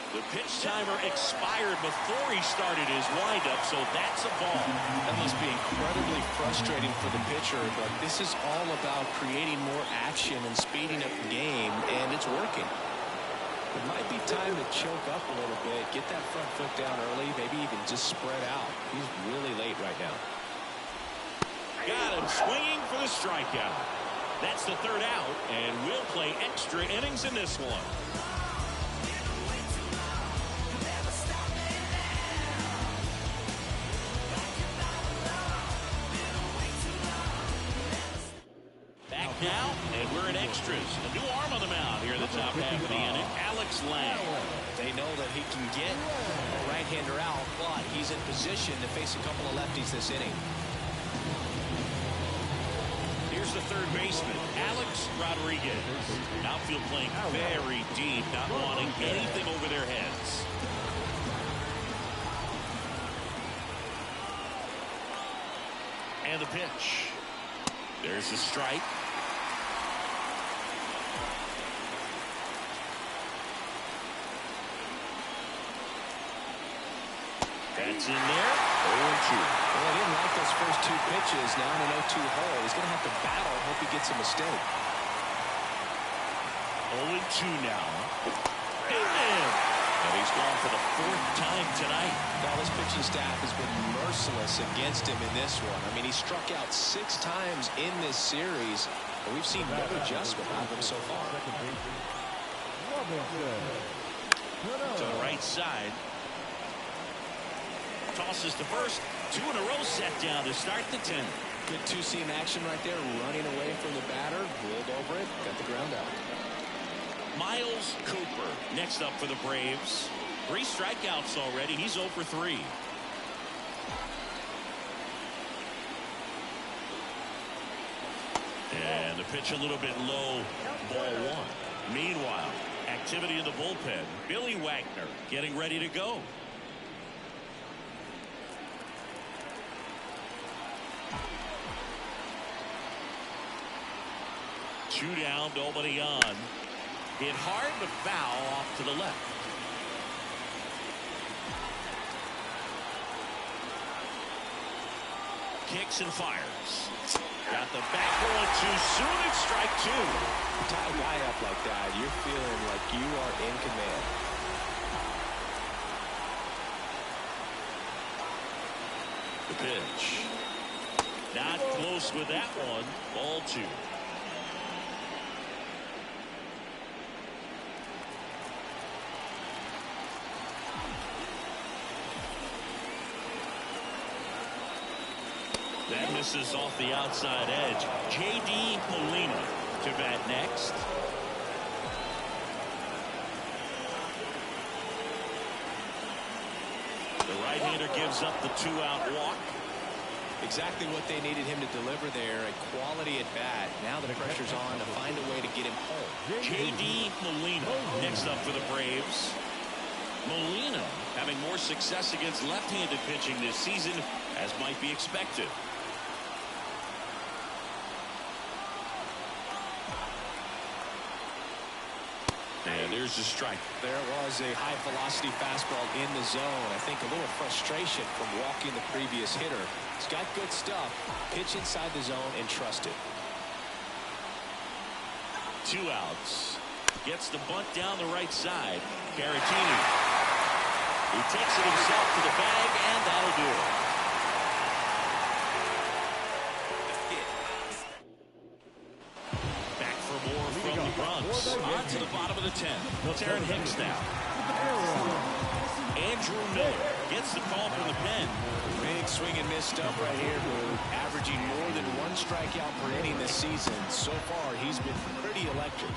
The pitch timer expired before he started his windup, so that's a ball. That must be incredibly frustrating for the pitcher, but this is all about creating more action and speeding up the game, and it's working. It might be time to choke up a little bit, get that front foot down early, maybe even just spread out. He's really late right now. Got him swinging for the strikeout. That's the 3rd out, and we'll play extra innings in this one. Now, and we're in extras. A new arm on the mound here in the top half of the inning. Alex Lang. They know that he can get a right-hander out, but he's in position to face a couple of lefties this inning. Here's the third baseman, Alex Rodriguez. Outfield playing very deep, not wanting anything over their heads. And the pitch. There's a strike. That's in there. 0-2. Well, I didn't like those first two pitches. Now in an 0-2 hole. He's going to have to battle. Hope he gets a mistake. 0-2 now. And he's gone for the 4th time tonight. Now this pitching staff has been merciless against him in this one. I mean, he struck out 6 times in this series, and we've seen no adjustment out of him so far. To the right side. Tosses to first. 2 in a row set down to start the 10th. Good two-seam action right there, running away from the batter, rolled over it, got the ground out. Miles Cooper next up for the Braves. 3 strikeouts already. He's 0 for 3. And the pitch a little bit low. Ball 1. Meanwhile, activity in the bullpen. Billy Wagner getting ready to go. Two down, nobody on. Hit hard but foul off to the left. Kicks and fires. Got the back going too soon. It's strike 2. Tie a guy up like that, you're feeling like you are in command. The pitch. Not close with that one. Ball 2. That misses off the outside edge. J.D. Molina to bat next. The right-hander gives up the 2-out walk. Exactly what they needed him to deliver there. A quality at bat. Now the pressure's on to find a way to get him home. J.D. Molina next up for the Braves. Molina having more success against left-handed pitching this season, as might be expected. And there's a strike. There was a high-velocity fastball in the zone. I think a little frustration from walking the previous hitter. He's got good stuff. Pitch inside the zone and trust it. 2 outs. Gets the bunt down the right side. Caratini. He takes it himself to the bag, and that'll do it. Back for more from the Bronx. On to the bottom of the 10th. It's Aaron Hicks now. Andrew Miller gets the call from the pen. Big swing and miss stuff right here, Boo. Averaging more than 1 strikeout per inning this season. So far, he's been pretty electric.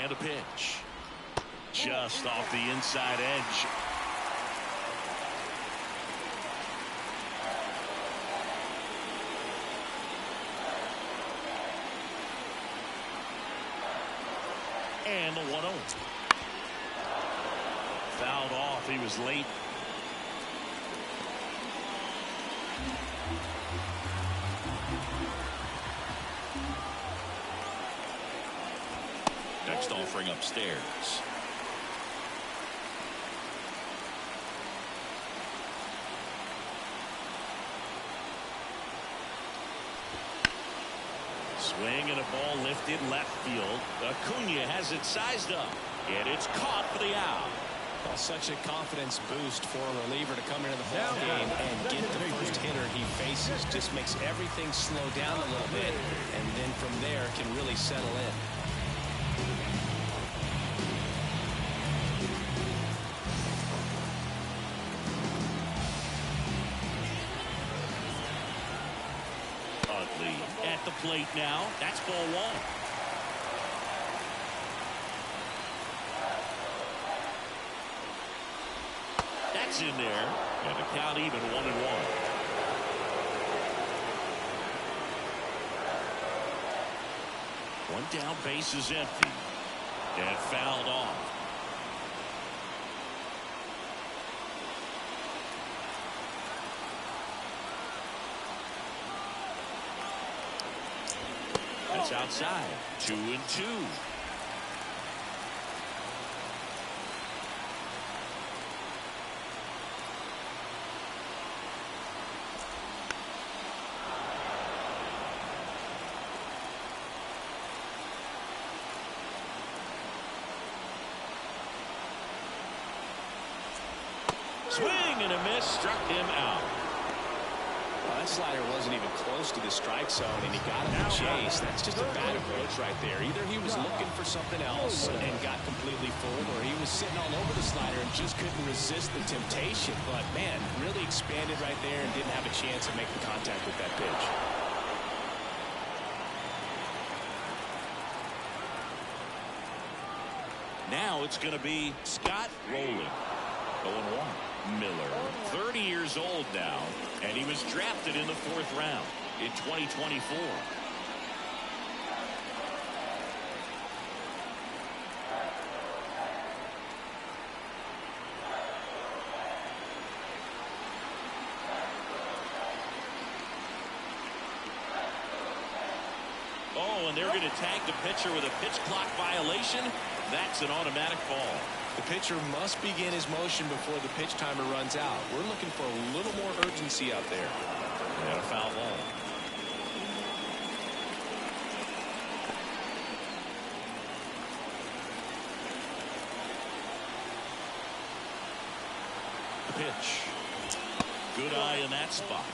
And a pitch. Just off the inside edge. And the 1-0. Fouled off. He was late. Next offering upstairs. Swing and a ball lifted left field. Acuña has it sized up. And it's caught for the out. Well, such a confidence boost for a reliever to come into the ball game and get the first hitter he faces. Just makes everything slow down a little bit, and then from there can really settle in. Utley at the plate now. That's ball 1. That's in there, and the count even 1-1. One down, base is empty, and fouled off. That's outside. 2-2. Swing and a miss, struck him out. Well, that slider wasn't even close to the strike zone, and he got him to chase. That's just a bad approach right there. Either he was looking for something else and got completely fooled, or he was sitting all over the slider and just couldn't resist the temptation. But, man, really expanded right there and didn't have a chance of making contact with that pitch. Now it's going to be Scott rolling. 0-1. Miller, 30 years old now, and he was drafted in the 4th round in 2024. Oh, and they're going to tag the pitcher with a pitch clock violation. That's an automatic ball. The pitcher must begin his motion before the pitch timer runs out. We're looking for a little more urgency out there. And a foul ball. The pitch. Good eye in that spot.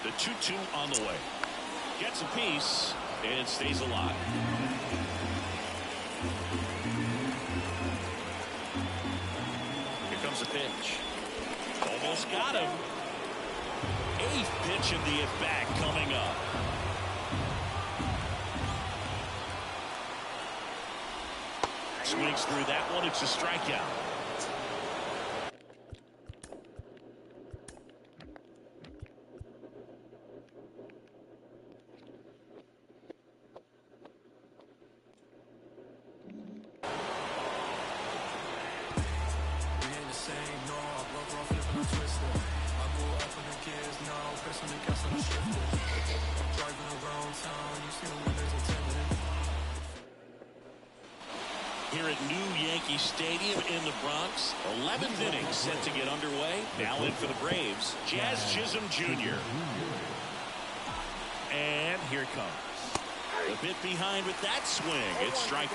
The 2-2 on the way. Gets a piece and stays alive. Here comes a pitch. Almost got him. 8th pitch of the at-bat coming up. Swings through that one. It's a strikeout. Here at New Yankee Stadium in the Bronx, 11th inning set to get underway. Now in for the Braves, Jazz Chisholm Jr. And here it comes. A bit behind with that swing. It's strike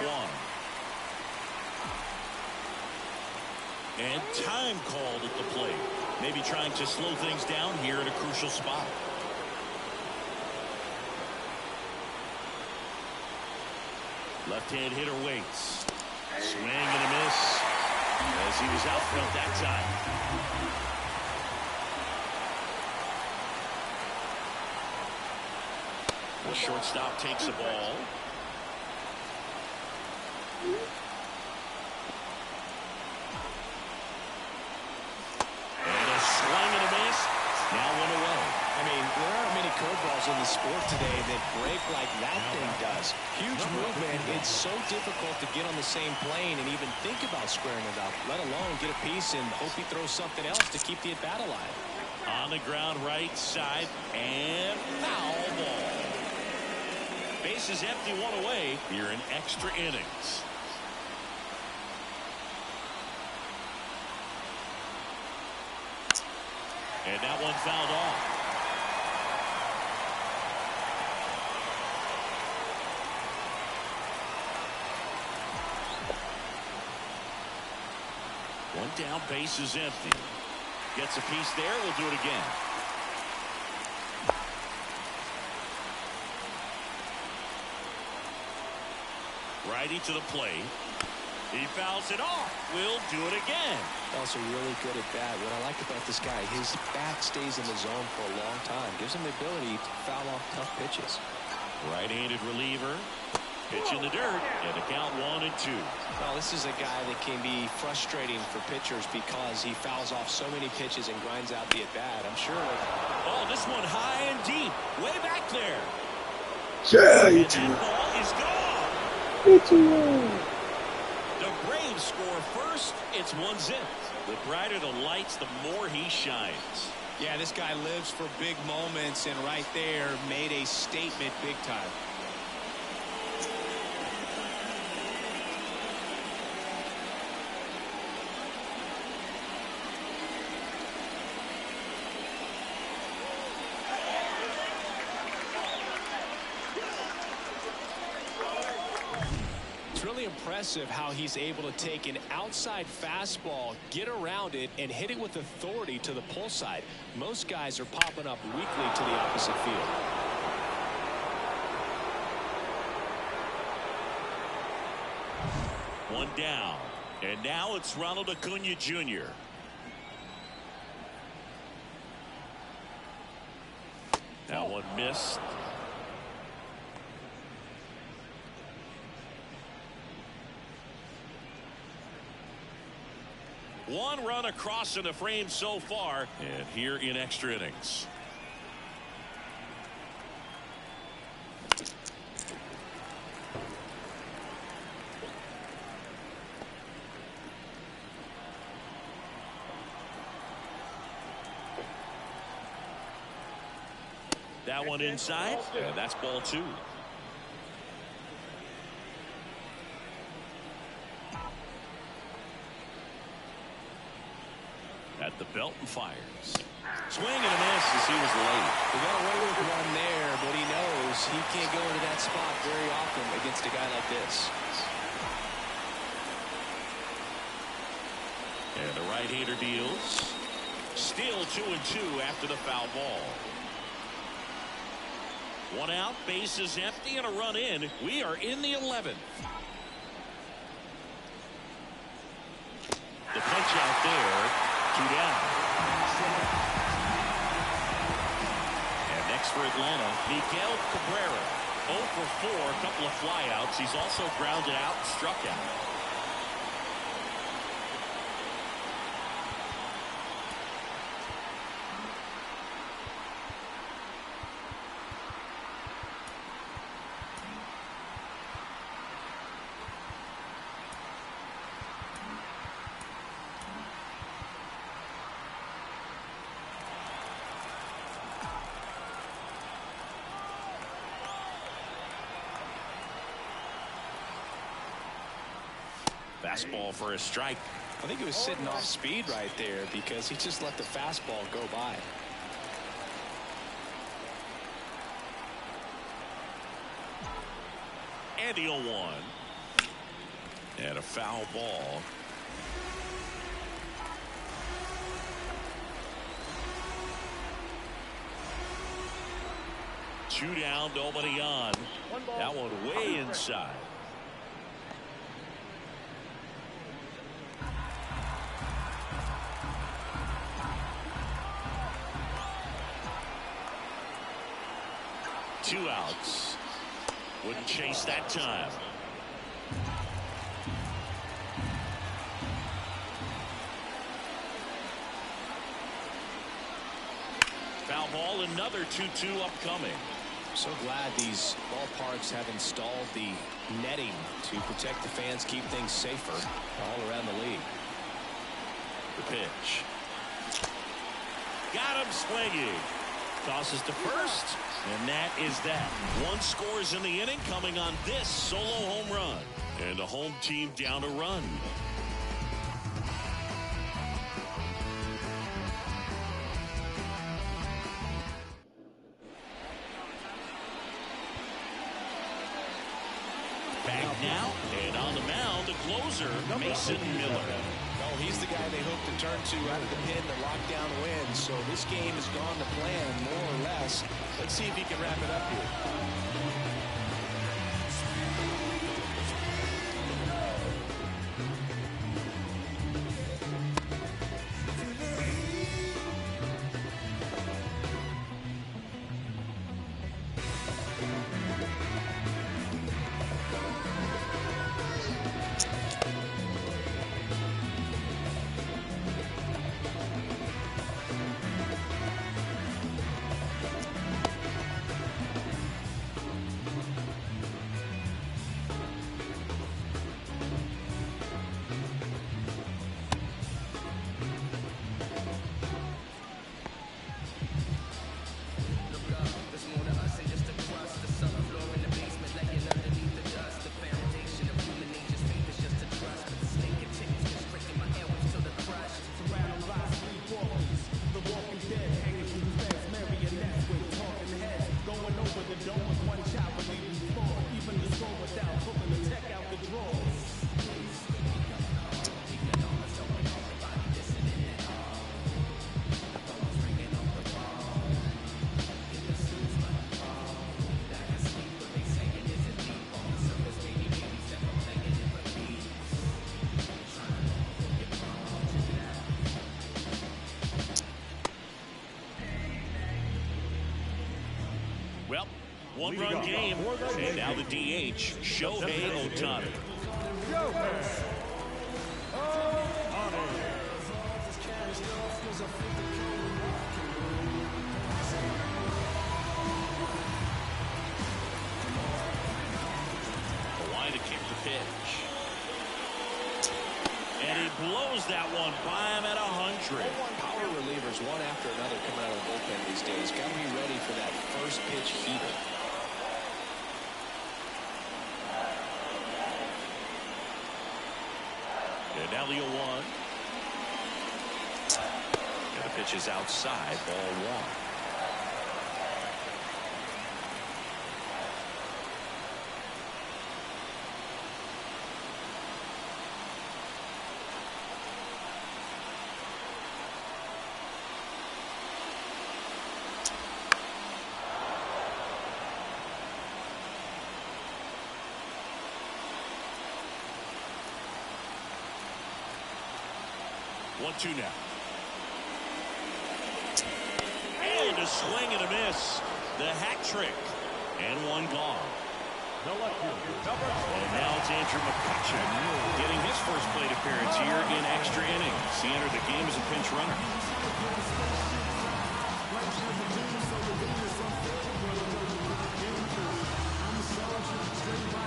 1. And time called at the plate. Maybe trying to slow things down here at a crucial spot. Left-hand hitter waits. Swing and a miss as he was out front that time. The shortstop takes the ball. And a swing and a miss. Now one away. I mean, there aren't many curveballs in the sport today that break like that thing does. Huge movement. It's so difficult to get on the same plane and even think about squaring it up, let alone get a piece and hope he throws something else to keep the at-bat alive. On the ground, right side, and foul ball. Bases empty, one away here in extra innings. And that one fouled off. One down, base is empty. Gets a piece there. We'll do it again. Righty to the plate. He fouls it off. We'll do it again. Also really good at bat. What I like about this guy, his bat stays in the zone for a long time. Gives him the ability to foul off tough pitches. Right-handed reliever. Pitch in the dirt. And the count 1-2. Well, this is a guy that can be frustrating for pitchers because he fouls off so many pitches and grinds out the at-bat. I'm sure. Oh, this one high and deep. Way back there. Yeah, and that ball is gone. Ichiro. The Braves score first. It's 1-0. The brighter the lights, the more he shines. Yeah, this guy lives for big moments, and right there made a statement big time. It's really impressive how he's able to take an outside fastball, get around it, and hit it with authority to the pull side. Most guys are popping up weakly to the opposite field. One down. And now it's Ronald Acuña Jr. That one missed. One run across in the frame so far, and here in extra innings. That one inside, and that's ball 2. At the belt and fires. Swing and a miss as he was late. He got away with one there, but he knows he can't go into that spot very often against a guy like this. And the right-hander deals. Still 2-2 after the foul ball. One out, bases empty, and a run in. We are in the 11th. The punch out there. 2 down. And next for Atlanta, Miguel Cabrera. 0 for 4, a couple of flyouts. He's also grounded out and struck out. Fastball for a strike. I think he was sitting off speed right there because he just let the fastball go by. And the 0-1. And a foul ball. Two down, nobody on. That one way inside. 2 outs. Wouldn't chase that time. Foul ball, another 2-2 upcoming. So glad these ballparks have installed the netting to protect the fans, keep things safer all around the league. The pitch. Got him swinging. Tosses to first, and that is that. 1 scores in the inning, coming on this solo home run. And the home team down a run. Back now, and on the mound, the closer, Mason Miller. Oh, he's the guy they hope to turn to out of the pen to lock down wins. So this game has gone to plan, more or less. Let's see if he can wrap it up here. Well, 1-run game, and now the DH, Shohei Ohtani. The line to kick the pitch. And he blows that one by him at 100. Power relievers, one after another, coming out of the bullpen these days. Got to be ready for that first pitch heater. And now the 0-1. And the pitch is outside, ball 1. One-two now. And a swing and a miss. The hat trick. And one gone. And now it's Andrew McCutchen getting his first plate appearance here in extra innings. He entered the game as a pinch runner.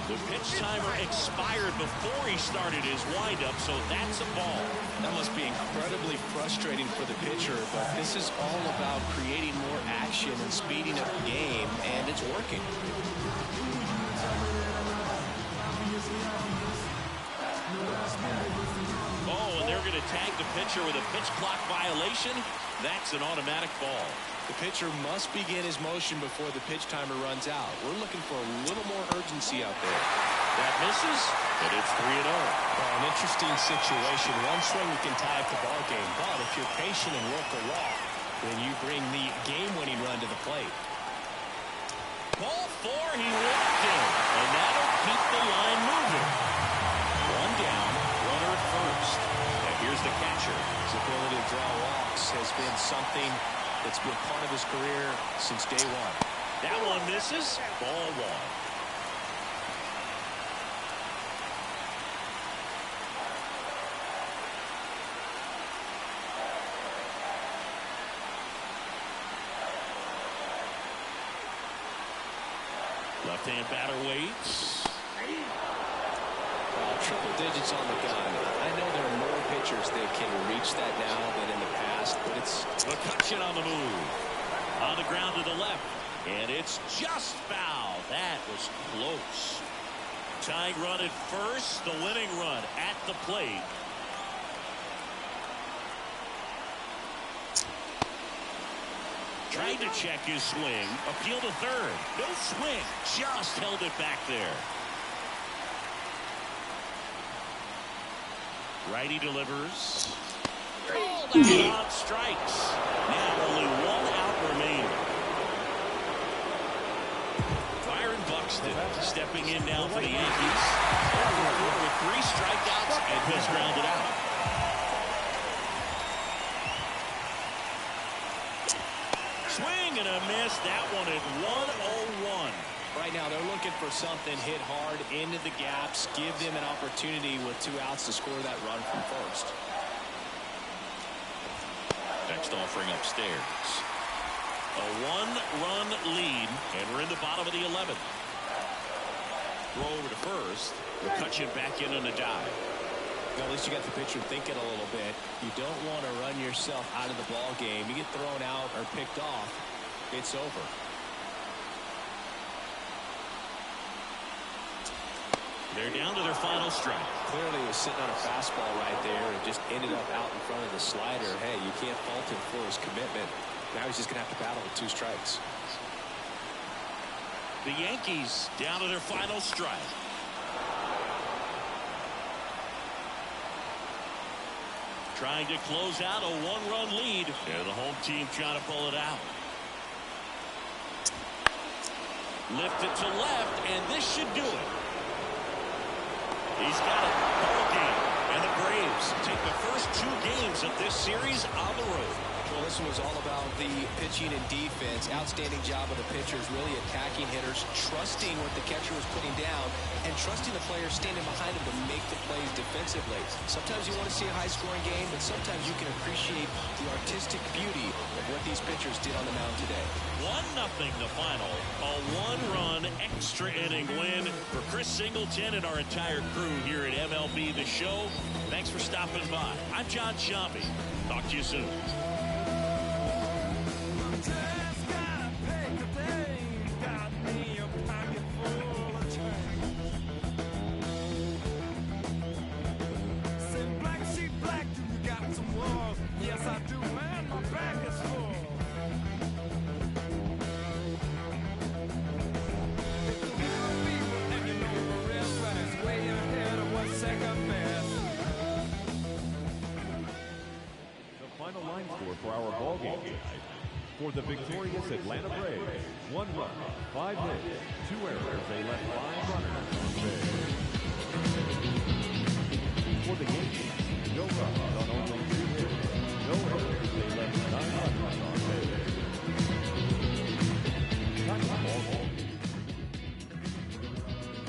The pitch timer expired before he started his windup, so that's a ball. That must be incredibly frustrating for the pitcher, but this is all about creating more action and speeding up the game, and it's working. Oh, and they're going to tag the pitcher with a pitch clock violation. That's an automatic ball. The pitcher must begin his motion before the pitch timer runs out. We're looking for a little more urgency out there. That misses, and it's 3-0. Well, an interesting situation. One swing you can tie up the ball game, but if you're patient and work the walk, then you bring the game-winning run to the plate. Ball 4, he walked in, and that'll keep the line moving. One down, runner at first. And here's the catcher. His ability to draw walks has been something that's been part of his career since day one. That one misses. Ball one. Left-hand batter waits. Triple digits on the gun. I know there are more pitchers that can reach that now than in the past, but it's McCutcheon on the move. On the ground to the left. And it's just foul. That was close. Tying run at first. The winning run at the plate. Tried to check his swing. Appeal to third. No swing. Just held it back there. Righty delivers. Called out on strikes. Now only one out remaining. Byron Buxton stepping in now for the Yankees. With 3 strikeouts and he's grounded out. Swing and a miss. That one at 1-0-1. Right now, they're looking for something hit hard into the gaps, give them an opportunity with 2 outs to score that run from first. Next offering upstairs. A 1-run lead, and we're in the bottom of the 11th. Throw over to first. McCutcheon back in on a dive. Well, at least you got the pitcher thinking a little bit. You don't want to run yourself out of the ball game. You get thrown out or picked off, it's over. They're down to their final strike. Clearly he was sitting on a fastball right there and just ended up out in front of the slider. Hey, you can't fault him for his commitment. Now he's just going to have to battle with 2 strikes. The Yankees down to their final strike. Trying to close out a 1-run lead. And the home team trying to pull it out. Lift it to left, and this should do it. He's got it. Ball game. And the Braves take the first 2 games of this series on the road. Well, this one was all about the pitching and defense. Outstanding job of the pitchers, really attacking hitters, trusting what the catcher was putting down, and trusting the players standing behind him to make the plays defensively. Sometimes you want to see a high-scoring game, but sometimes you can appreciate the artistic beauty of what these pitchers did on the mound today. 1-0 the final. A 1-run extra inning win for Chris Singleton and our entire crew here at MLB The Show. Thanks for stopping by. I'm John Shambi. Talk to you soon. For our ball game tonight, for the victorious Atlanta Braves, 1 run, 5 hits, 2 errors, they left 5 runners on base.